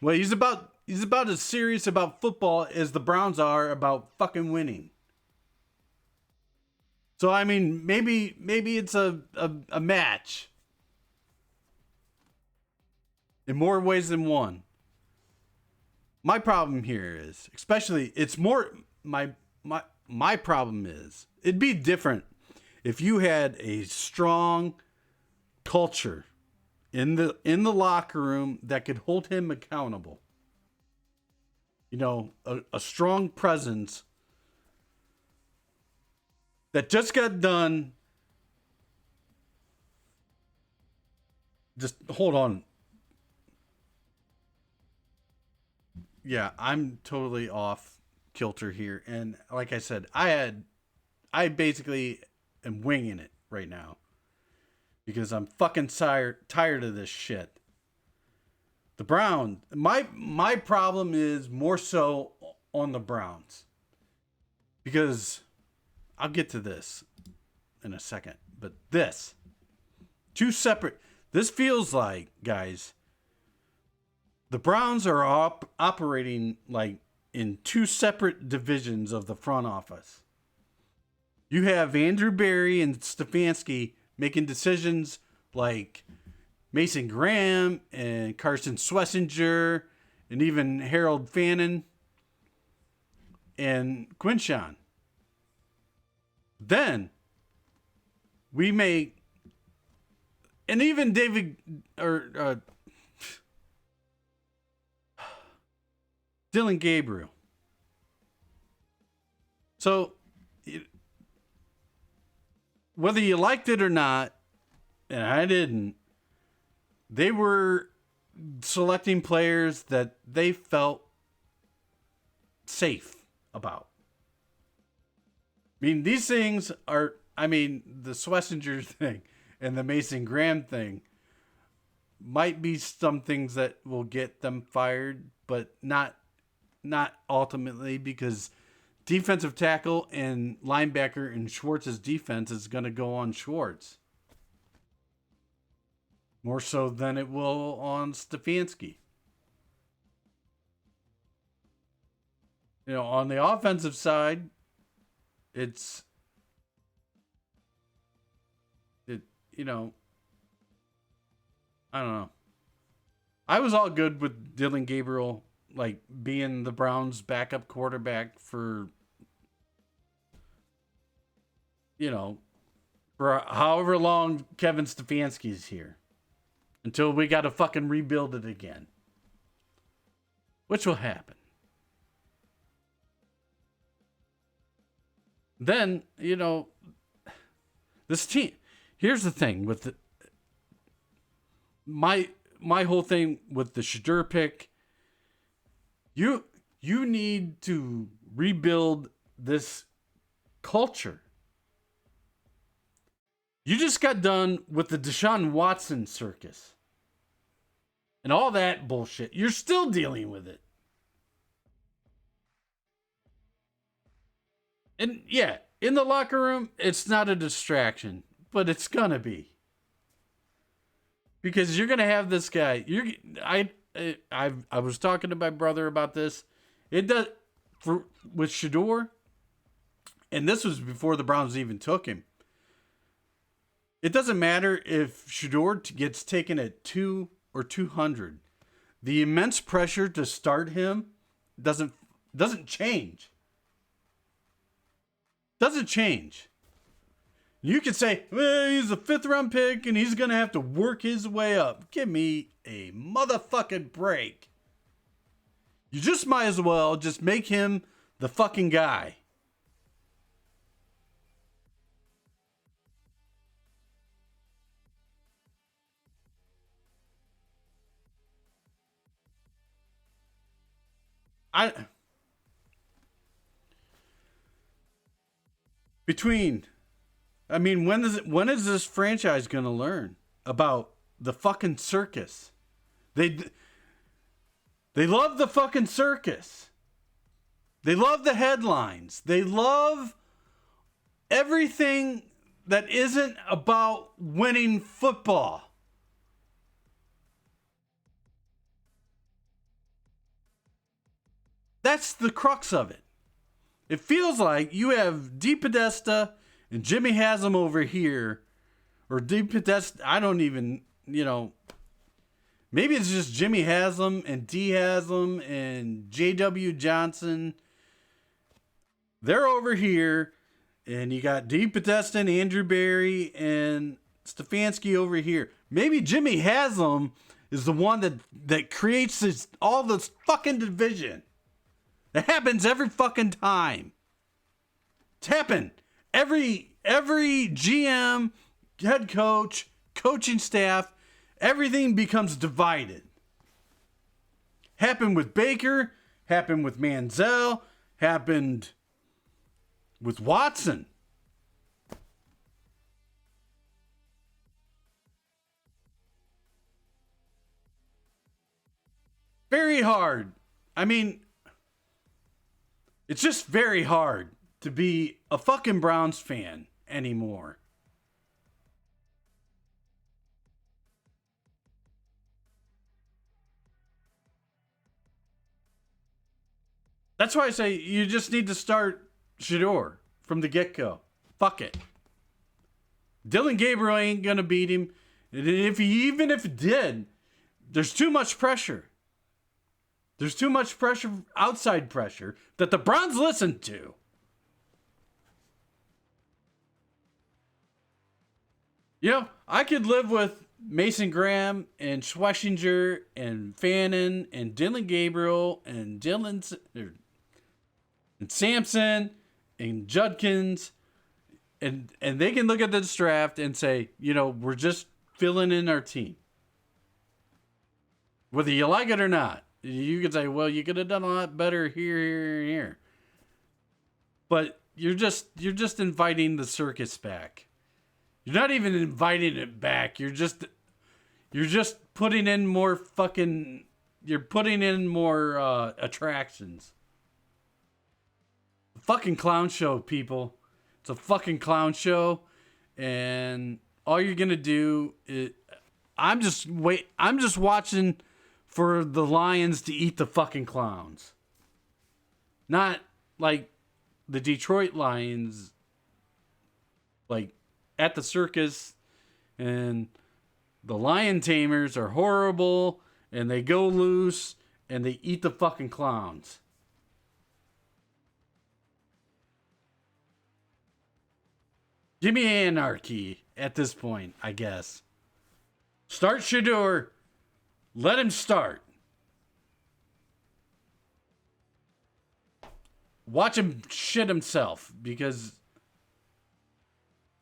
Well, he's about as serious about football as the Browns are about fucking winning. So I mean, maybe it's a match in more ways than one. My problem here is, especially, it's more my problem is it'd be different if you had a strong culture in the locker room that could hold him accountable. You know, a strong presence that just got done. Just hold on. Yeah, I'm totally off kilter here, and like I said, I basically am winging it right now because I'm fucking tired of this shit. The Browns. My problem is more so on the Browns because I'll get to this in a second. But two separate. This feels like, guys, the Browns are operating like in two separate divisions of the front office. You have Andrew Berry and Stefanski making decisions like Mason Graham and Carson Schlesinger and even Harold Fannin and Quinshawn. Then we make, and even David or Dylan Gabriel. So whether you liked it or not, and I didn't, they were selecting players that they felt safe about. I mean, these things are, the Schlesinger thing and the Mason Graham thing might be some things that will get them fired, but not ultimately, because defensive tackle and linebacker in Schwartz's defense is going to go on Schwartz. More so than it will on Stefanski. You know, on the offensive side, it you know, I don't know. I was all good with Dylan Gabriel like being the Browns' backup quarterback for, for however long Kevin Stefanski's here, until we got to fucking rebuild it again, which will happen. Then, this team. Here's the thing with my whole thing with the Shador pick. You need to rebuild this culture. You just got done with the Deshaun Watson circus and all that bullshit. You're still dealing with it. And yeah, in the locker room, it's not a distraction, but it's gonna be, because you're gonna have this guy. I was talking to my brother about this. It does with Shador, and this was before the Browns even took him. It doesn't matter if Shador gets taken at 2 or 200. The immense pressure to start him doesn't change. Doesn't change. You could say, well, he's a 5th round pick and he's going to have to work his way up. Give me a motherfucking break. You just might as well just make him the fucking guy. Between I mean, when is this franchise going to learn about the fucking circus? They they love the fucking circus. They love the headlines. They love everything that isn't about winning football. That's the crux of it. It feels like you have D. Podesta and Jimmy Haslam over here, or D. Podesta, I don't even, maybe it's just Jimmy Haslam and D. Haslam and J.W. Johnson. They're over here, and you got D. Podesta and Andrew Barry and Stefanski over here. Maybe Jimmy Haslam is the one that creates all this fucking division. It happens every fucking time. It's happened. Every GM, head coach, coaching staff, everything becomes divided. Happened with Baker, happened with Manziel, happened with Watson. Very hard. I mean, it's just very hard to be a fucking Browns fan anymore. That's why I say you just need to start Shador from the get-go. Fuck it. Dylan Gabriel ain't going to beat him. And even if it did, there's too much pressure. There's too much pressure, outside pressure, that the Browns listen to. I could live with Mason Graham and Schlesinger and Fannin and Dylan Gabriel and Sampson and Judkins. And they can look at this draft and say, we're just filling in our team. Whether you like it or not. You could say, well, you could have done a lot better here, and here. But you're just inviting the circus back. You're not even inviting it back. You're just putting in more fucking. You're putting in more attractions. A fucking clown show, people. It's a fucking clown show, and all you're gonna do is. I'm just watching for the Lions to eat the fucking clowns. Not like the Detroit Lions, like at the circus, and the lion tamers are horrible, and they go loose, and they eat the fucking clowns. Give me anarchy at this point, I guess. Start Shador. Let him start. Watch him shit himself because,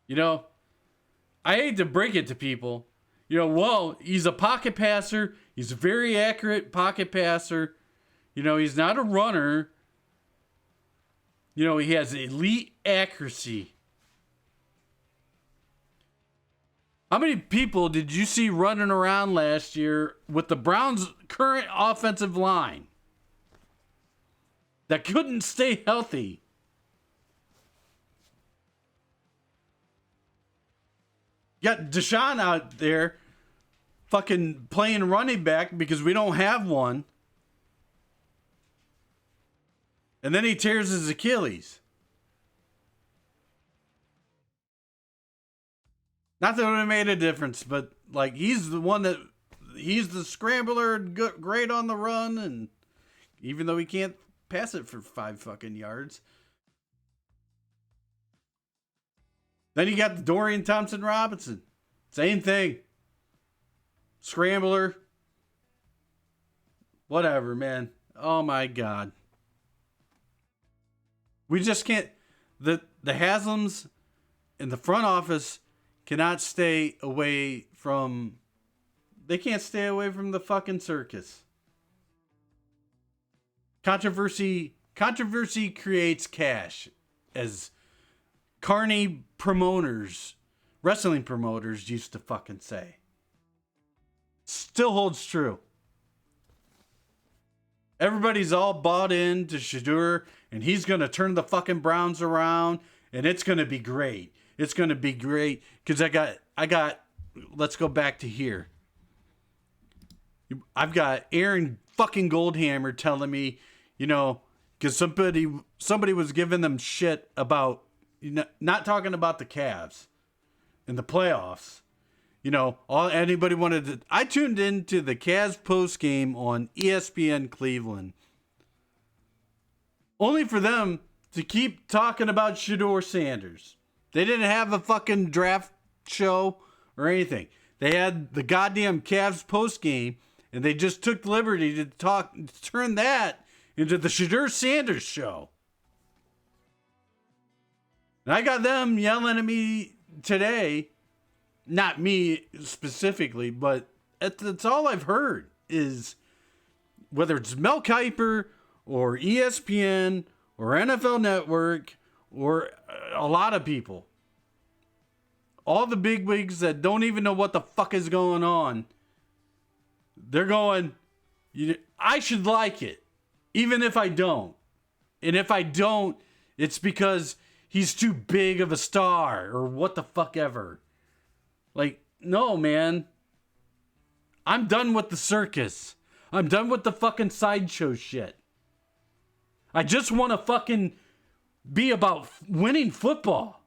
I hate to break it to people. Well, he's a pocket passer. He's a very accurate pocket passer. He's not a runner. He has elite accuracy. How many people did you see running around last year with the Browns' current offensive line that couldn't stay healthy? You got Deshaun out there fucking playing running back because we don't have one. And then he tears his Achilles. Not that it would have made a difference, but he's the scrambler, great on the run, and even though he can't pass it for 5 fucking yards. Then you got the Dorian Thompson-Robinson. Same thing. Scrambler. Whatever, man. Oh my God. We just can't. The Haslams in the front office cannot stay away from. They can't stay away from the fucking circus. Controversy creates cash, as carny promoters, wrestling promoters used to fucking say. Still holds true. Everybody's all bought in to Shedeur, and he's going to turn the fucking Browns around, and it's going to be great. It's going to be great because I got, let's go back to here. I've got Aaron fucking Goldhammer telling me, you know, because somebody was giving them shit about, you know, not talking about the Cavs in the playoffs. You know, all anybody wanted to. I tuned into the Cavs post game on ESPN Cleveland, only for them to keep talking about Shedeur Sanders. They didn't have a fucking draft show or anything. They had the goddamn Cavs post game, and they just took liberty to turn that into the Shedeur Sanders show. And I got them yelling at me today. Not me specifically, but that's all I've heard is whether it's Mel Kiper or ESPN or NFL Network or a lot of people. All the bigwigs that don't even know what the fuck is going on. They're going, I should like it, even if I don't. And if I don't, it's because he's too big of a star or what the fuck ever. Like, no, man. I'm done with the circus. I'm done with the fucking sideshow shit. I just want to fucking be about winning football.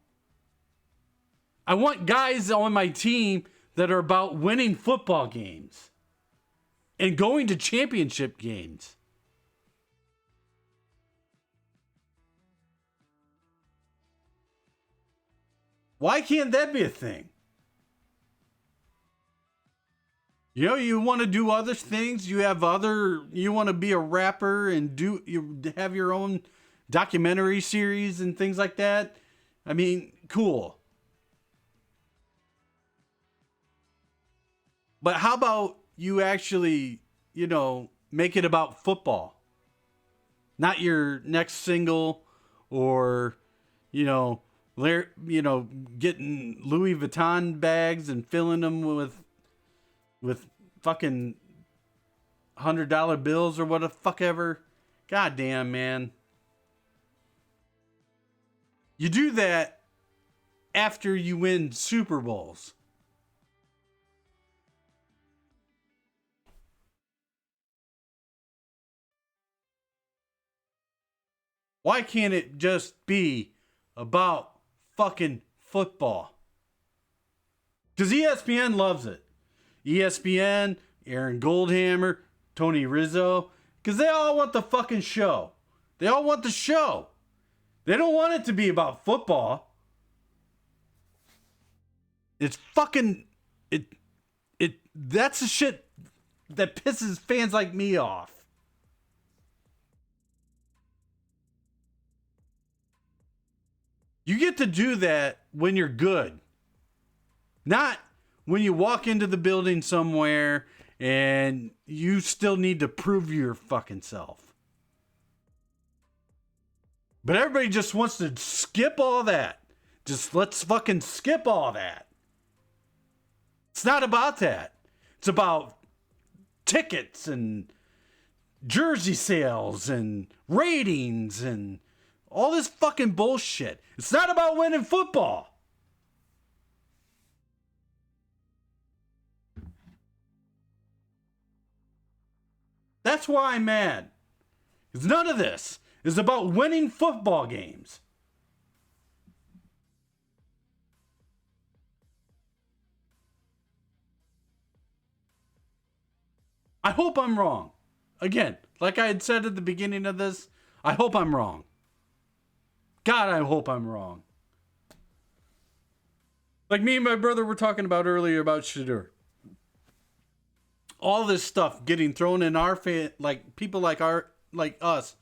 I want guys on my team that are about winning football games and going to championship games. Why can't that be a thing? You know, you want to do other things. You want to be a rapper and you have your own documentary series and things like that. I mean, cool. But how about you actually, you know, make it about football? Not your next single or, you know, getting Louis Vuitton bags and filling them with fucking $100 bills or what the fuck ever. God damn, man. You do that after you win Super Bowls. Why can't it just be about fucking football? Because ESPN loves it. ESPN, Aaron Goldhammer, Tony Rizzo, because they all want the fucking show. They all want the show. They don't want it to be about football. It's fucking that's the shit that pisses fans like me off. You get to do that when you're good. Not when you walk into the building somewhere and you still need to prove your fucking self. But everybody just wants to skip all that. Just let's fucking skip all that. It's not about that. It's about tickets and jersey sales and ratings and all this fucking bullshit. It's not about winning football. That's why I'm mad. Because none of this is about winning football games. I hope I'm wrong. Again, like I had said at the beginning of this, I hope I'm wrong. God, I hope I'm wrong. Like me and my brother were talking about earlier about Shedeur. All this stuff getting thrown in our like people like us.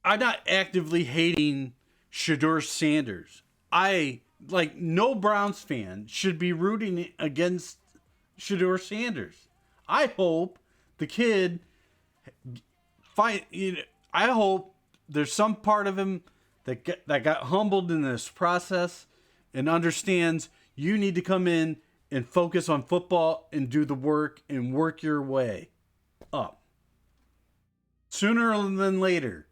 I'm not actively hating Shedeur Sanders. No Browns fan should be rooting against Shedeur Sanders. I hope the kid I hope there's some part of him that got humbled in this process and understands you need to come in and focus on football and do the work and work your way up. Sooner than later.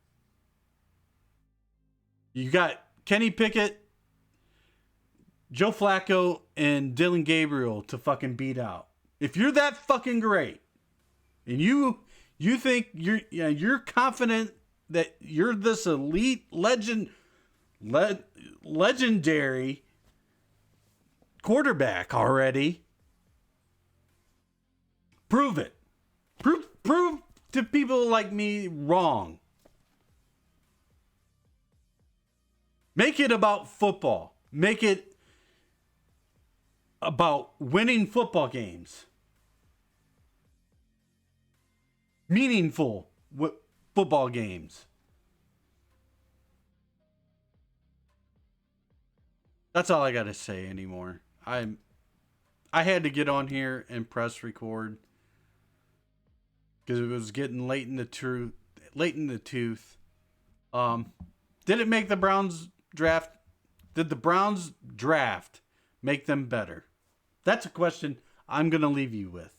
You got Kenny Pickett, Joe Flacco, and Dylan Gabriel to fucking beat out. If you're that fucking great, and you think you're confident that you're this elite legendary quarterback already, prove it. Prove to people like me wrong. Make it about football. Make it about winning football games. Meaningful football games. That's all I got to say anymore. I had to get on here and press record because it was getting late in the tooth. Did it make the Browns draft? Did the Browns draft make them better? That's a question I'm going to leave you with.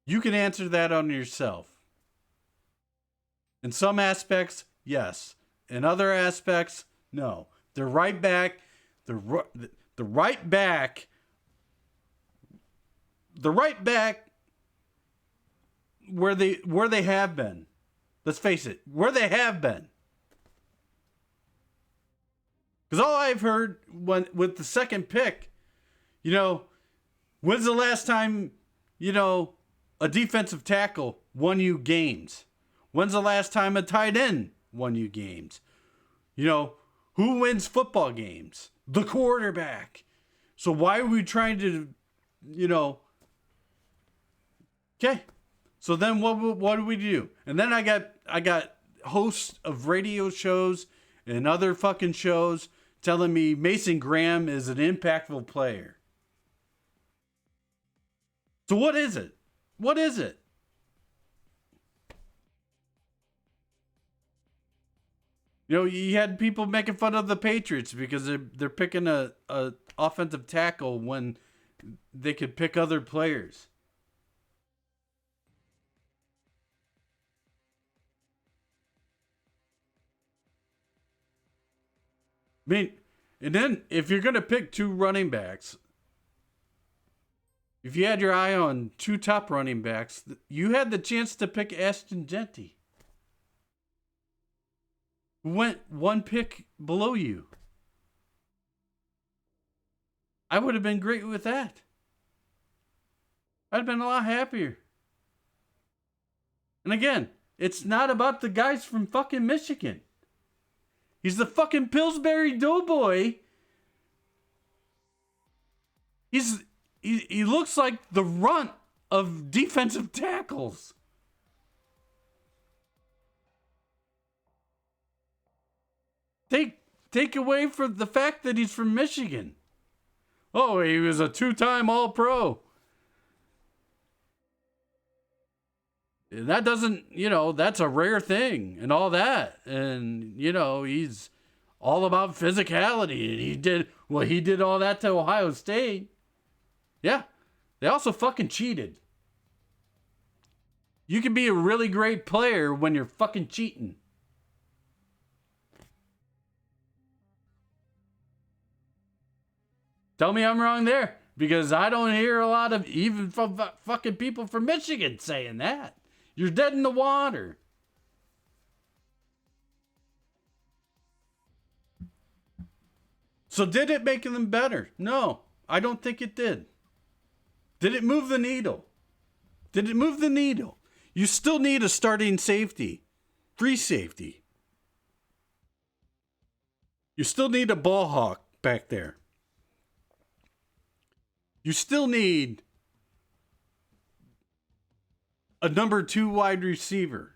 You can answer that on yourself. In some aspects, yes. In other aspects, no. They're right back. The right back where they have been. Let's face it, where they have been. Because all I've heard with the second pick, when's the last time, a defensive tackle won you games? When's the last time a tight end won you games? Who wins football games? The quarterback. So why are we trying to, okay. So then what do we do? And then I got hosts of radio shows and other fucking shows telling me Mason Graham is an impactful player. So what is it? What is it? You had people making fun of the Patriots because they're picking a offensive tackle when they could pick other players. I mean, and then if you're going to pick two running backs, if you had your eye on two top running backs, you had the chance to pick Ashton Genty, who went one pick below you. I would have been great with that. I'd have been a lot happier. And again, it's not about the guys from fucking Michigan. He's the fucking Pillsbury Doughboy. He looks like the runt of defensive tackles. Take away from the fact that he's from Michigan. Oh, he was a 2-time All-Pro. That doesn't, that's a rare thing and all that. And, he's all about physicality. And he did all that to Ohio State. Yeah. They also fucking cheated. You can be a really great player when you're fucking cheating. Tell me I'm wrong there. Because I don't hear a lot of even fucking people from Michigan saying that. You're dead in the water. So did it make them better? No, I don't think it did. Did it move the needle? Did it move the needle? You still need a starting safety. Free safety. You still need a ball hawk back there. You still need a number 2 wide receiver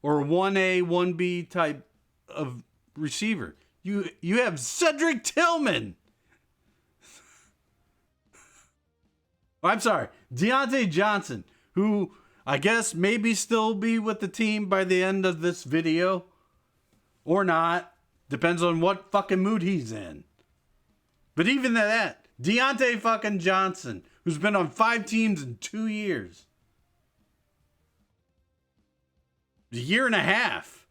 or 1A, 1B type of receiver. You have Cedric Tillman. I'm sorry, Deontay Johnson, who I guess maybe still be with the team by the end of this video Or not. Depends on what fucking mood he's in. But even that, Deontay fucking Johnson, who's been on 5 teams in 2 years. A year and a half.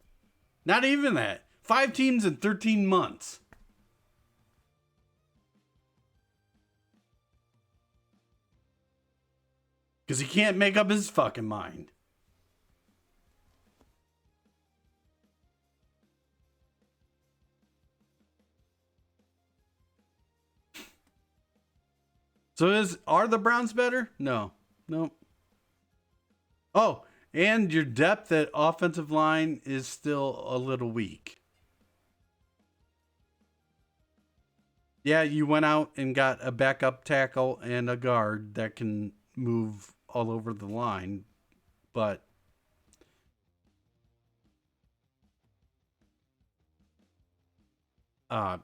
Not even that. 5 teams in 13 months. Because he can't make up his fucking mind. So are the Browns better? No. Nope. Oh, and your depth at offensive line is still a little weak. Yeah, you went out and got a backup tackle and a guard that can move all over the line, but I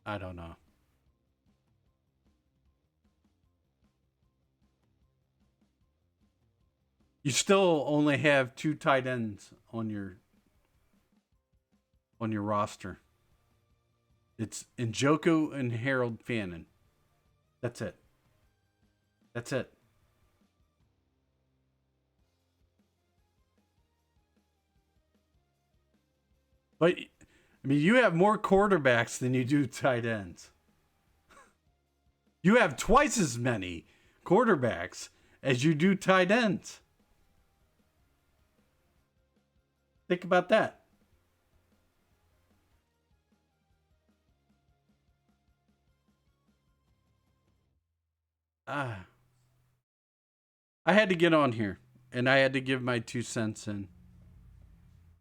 don't know. You still only have 2 tight ends on your roster. It's Njoku and Harold Fannin. That's it. That's it. But I mean, you have more quarterbacks than you do tight ends. You have twice as many quarterbacks as you do tight ends. Think about that. I had to get on here and I had to give my 2 cents in.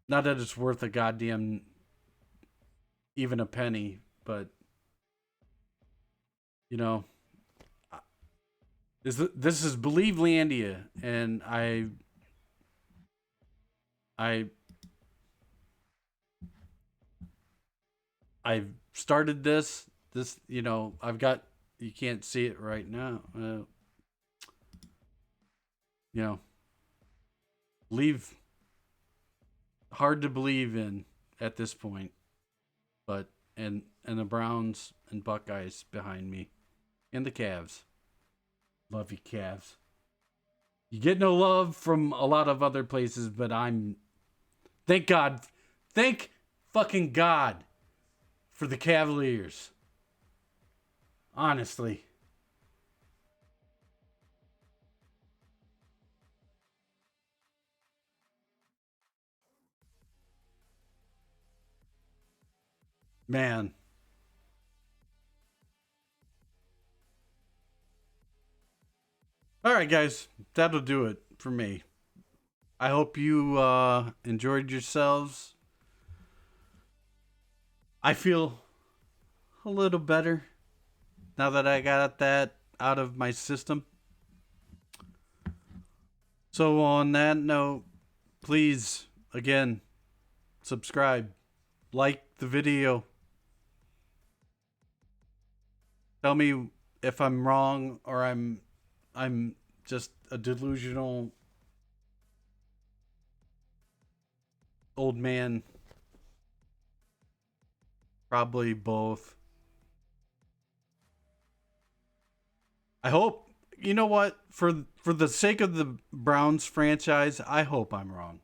Not that it's worth a goddamn even a penny, but you know, this is Believelandia, and I've started this. I've got, you can't see it right now. Believe, hard to believe in at this point, but and the Browns and Buckeyes behind me, and the Cavs. Love you, Cavs. You get no love from a lot of other places, but thank God, thank fucking God for the Cavaliers. Honestly. Man. All right, guys. That'll do it for me. I hope you enjoyed yourselves. I feel a little better now that I got that out of my system. So, on that note, please, again, subscribe, like the video. Tell me if I'm wrong or I'm just a delusional old man. Probably both. I hope, you know what, for the sake of the Browns franchise, I hope I'm wrong.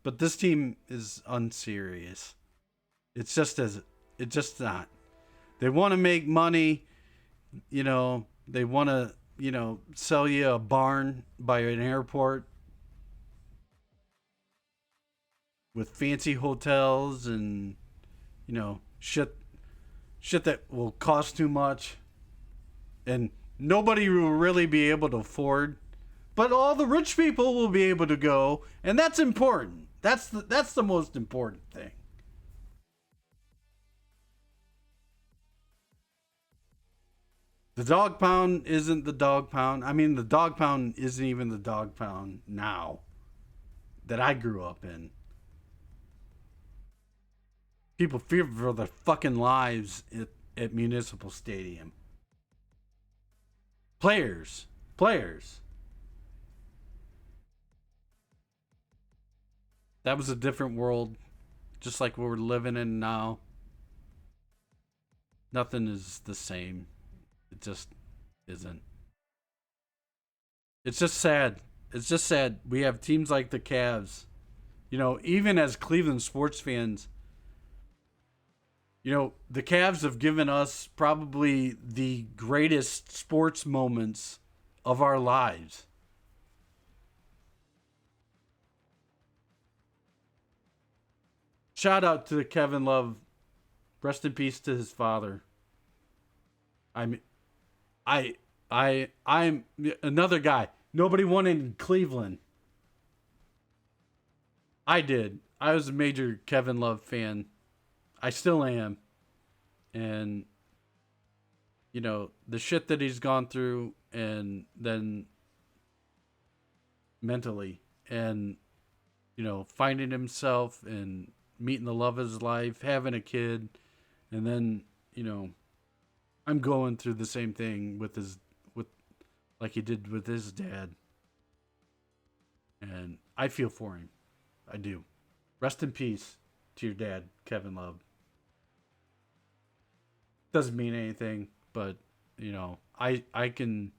But this team is unserious. It's just not. They want to make money, they want to, sell you a barn by an airport with fancy hotels and, shit that will cost too much and nobody will really be able to afford, but all the rich people will be able to go, and that's important. That's the most important thing. The dog pound isn't the dog pound. I mean, the dog pound isn't even the dog pound now that I grew up in. People fear for their fucking lives at Municipal Stadium. Players. That was a different world. just like what we're living in now. Nothing is the same. It just isn't. It's just sad. It's just sad. We have teams like the Cavs. Even as Cleveland sports fans, the Cavs have given us probably the greatest sports moments of our lives. Shout out to Kevin Love. Rest in peace to his father. I'm I I'm another guy. Nobody won in Cleveland. I did. I was a major Kevin Love fan. I still am. And the shit that he's gone through, and then mentally, and finding himself and meeting the love of his life, having a kid, and then I'm going through the same thing with like he did with his dad, and I feel for him. I do. Rest in peace to your dad, Kevin Love. Doesn't mean anything, but I can.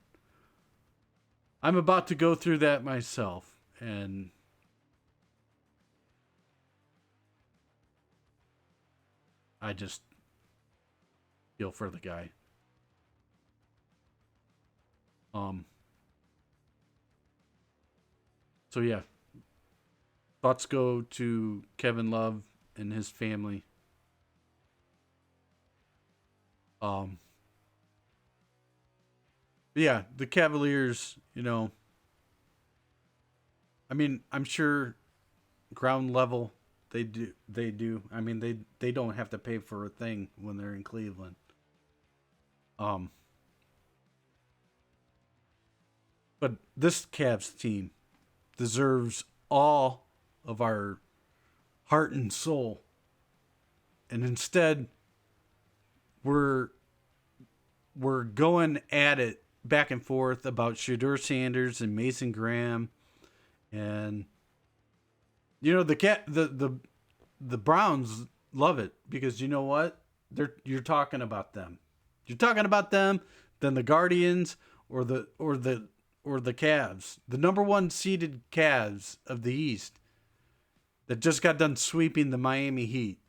I'm about to go through that myself, and I just feel for the guy. Um. So yeah, thoughts go to Kevin Love and his family. Um. Yeah, the Cavaliers. I mean, I'm sure ground level they do. I mean, they don't have to pay for a thing when they're in Cleveland. Um. But this Cavs team deserves all of our heart and soul. And instead, we're we're going at it back and forth about Shadur Sanders and Mason Graham, and the Browns love it because you know what? You're talking about them. You're talking about them, then the Guardians or the Cavs, the number one seeded Cavs of the East that just got done sweeping the Miami Heat.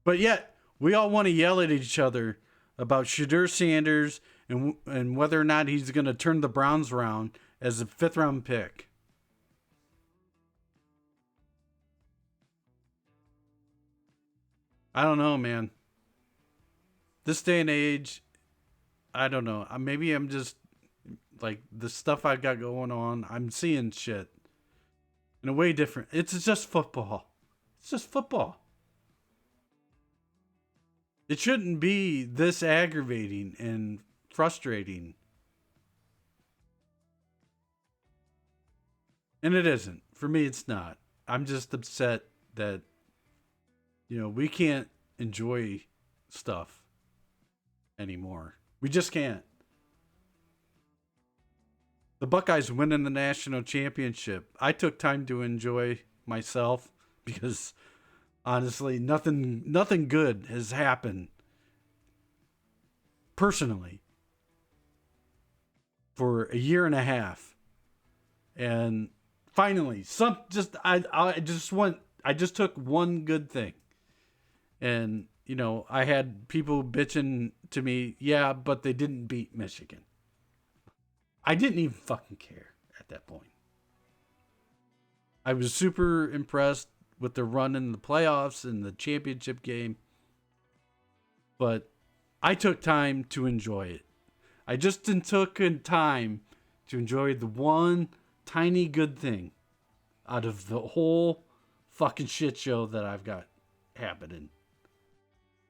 But yet, we all want to yell at each other about Shadur Sanders and whether or not he's going to turn the Browns around as a fifth round pick. I don't know, man. This day and age, I don't know. Maybe I'm just like the stuff I got going on. I'm seeing shit in a way different. It's just football. It's just football. It shouldn't be this aggravating and frustrating. And it isn't. For me, it's not. I'm just upset that, we can't enjoy stuff anymore. We just can't. The Buckeyes winning the national championship. I took time to enjoy myself because honestly, nothing good has happened personally for a year and a half. And finally, I just took one good thing. And, I had people bitching to me, yeah, but they didn't beat Michigan. I didn't even fucking care at that point. I was super impressed with the run in the playoffs and the championship game. But I took time to enjoy it. I just took time to enjoy the one tiny good thing out of the whole fucking shit show that I've got happening.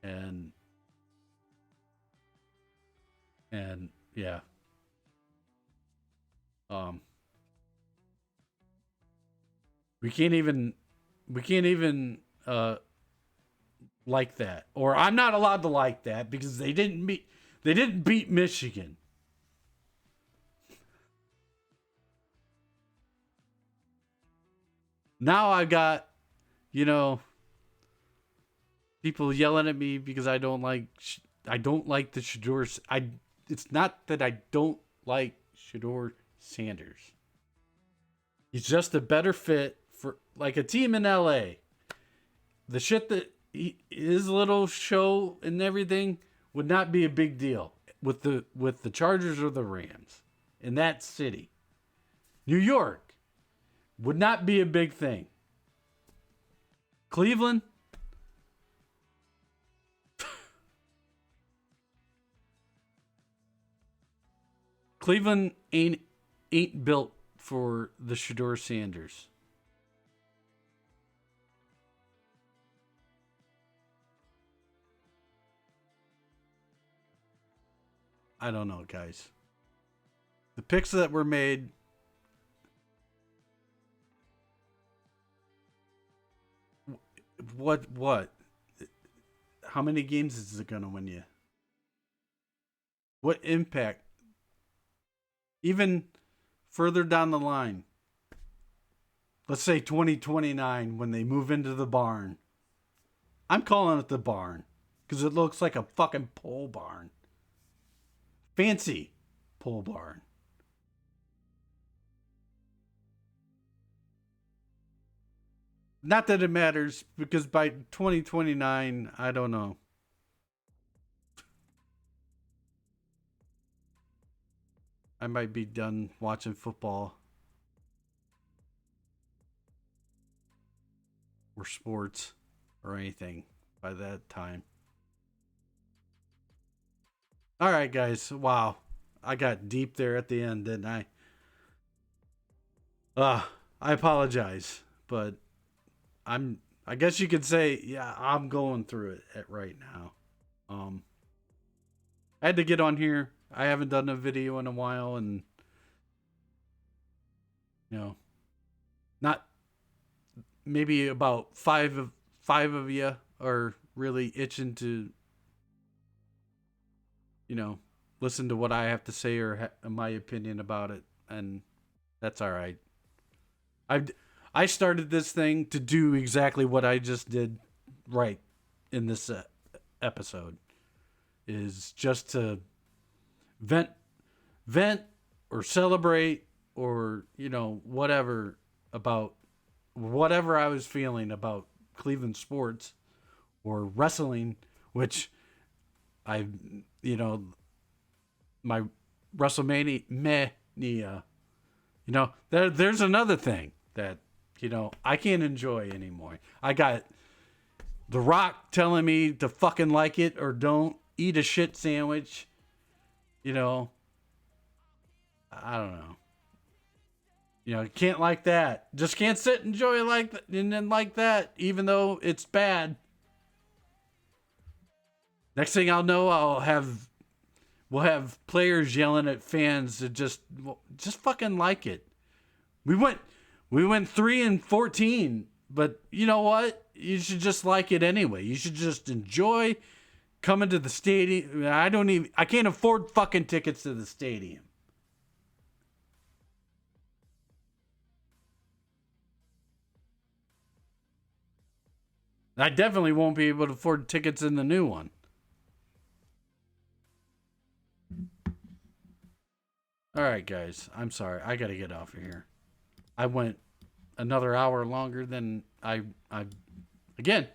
And yeah. Um we can't even like that. Or I'm not allowed to like that because they didn't beat Michigan. Now I've got, you know, people yelling at me because I don't like the Shador. It's not that I don't like Shador Sanders. He's just a better fit for like a team in LA. The shit that his little show and everything would not be a big deal with the Chargers or the Rams in that city. New York would not be a big thing. Cleveland, Cleveland ain't built for the Shador Sanders. I don't know, guys. The picks that were made, what? How many games is it gonna win you? What impact? Even further down the line, let's say 2029 when they move into the barn. I'm calling it the barn because it looks like a fucking pole barn. Fancy pole barn. Not that it matters because by 2029, I don't know. I might be done watching football or sports or anything by that time. All right, guys. Wow. I got deep there at the end, didn't I? I apologize, but I guess you could say, yeah, I'm going through it right now. Um I had to get on here. I haven't done a video in a while, and you know, not maybe about five of you are really itching to, you know, listen to what I have to say or my opinion about it, and that's all right. I I started this thing to do exactly what I just did right in this episode is just to vent vent or celebrate or whatever about whatever I was feeling about Cleveland sports or wrestling, which I my WrestleMania mania. There's another thing that I can't enjoy anymore. I got The Rock telling me to fucking like it or don't eat a shit sandwich. I don't know. Can't like that. Just can't sit and enjoy like that and then like that, even though it's bad. Next thing I'll know, we'll have players yelling at fans to just fucking like it. We went 3-14, but you know what? You should just like it anyway. You should just enjoy coming to the stadium. I can't afford fucking tickets to the stadium. I definitely won't be able to afford tickets in the new one. All right, guys. I'm sorry. I got to get off of here. I went another hour longer than I again.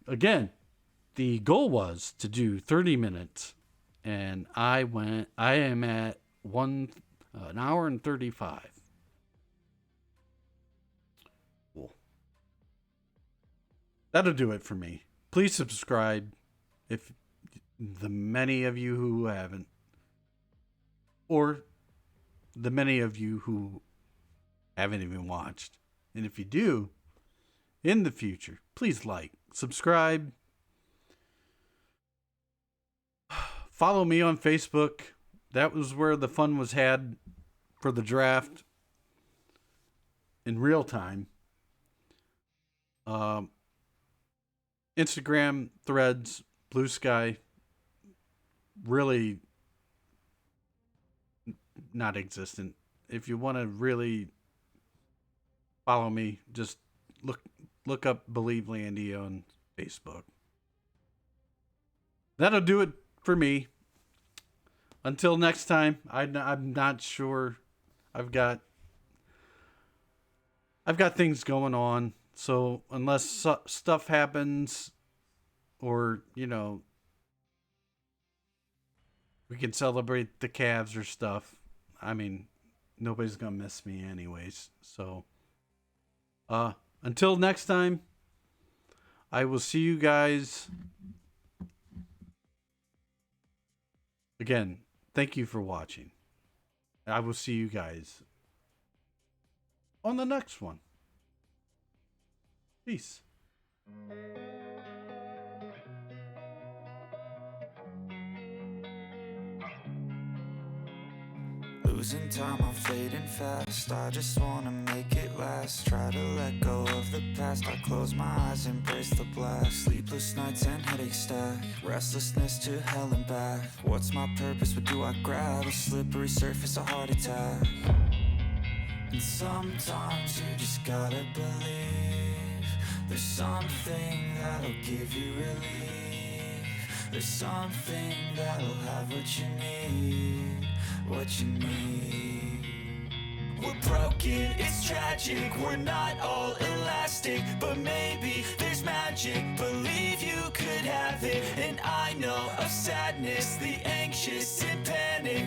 Again, the goal was to do 30 minutes and I am at an hour and 35. Cool. That'll do it for me. Please subscribe if the many of you who haven't, or the many of you who haven't even watched. And if you do, in the future, please like, subscribe, follow me on Facebook. That was where the fun was had for the draft in real time. Instagram, Threads, Blue Sky, really not existent. If you want to really follow me. Just look up Believelandia on Facebook. That'll do it for me. Until next time, I'm not sure. I've got things going on, so unless stuff happens, or we can celebrate the Cavs or stuff. I mean, nobody's gonna miss me anyways. So, until next time, I will see you guys again. Thank you for watching. I will see you guys on the next one. Peace. Losing time, I'm fading fast. I just wanna make it last. Try to let go of the past. I close my eyes, embrace the blast. Sleepless nights and headaches stack. Restlessness to hell and back. What's my purpose? What do I grab? A slippery surface, a heart attack. And sometimes you just gotta believe there's something that'll give you relief. There's something that'll have what you need, what you need. We're broken, it's tragic, we're not all elastic, but maybe there's magic, believe you could have it. And I know of sadness, the anxious and panic,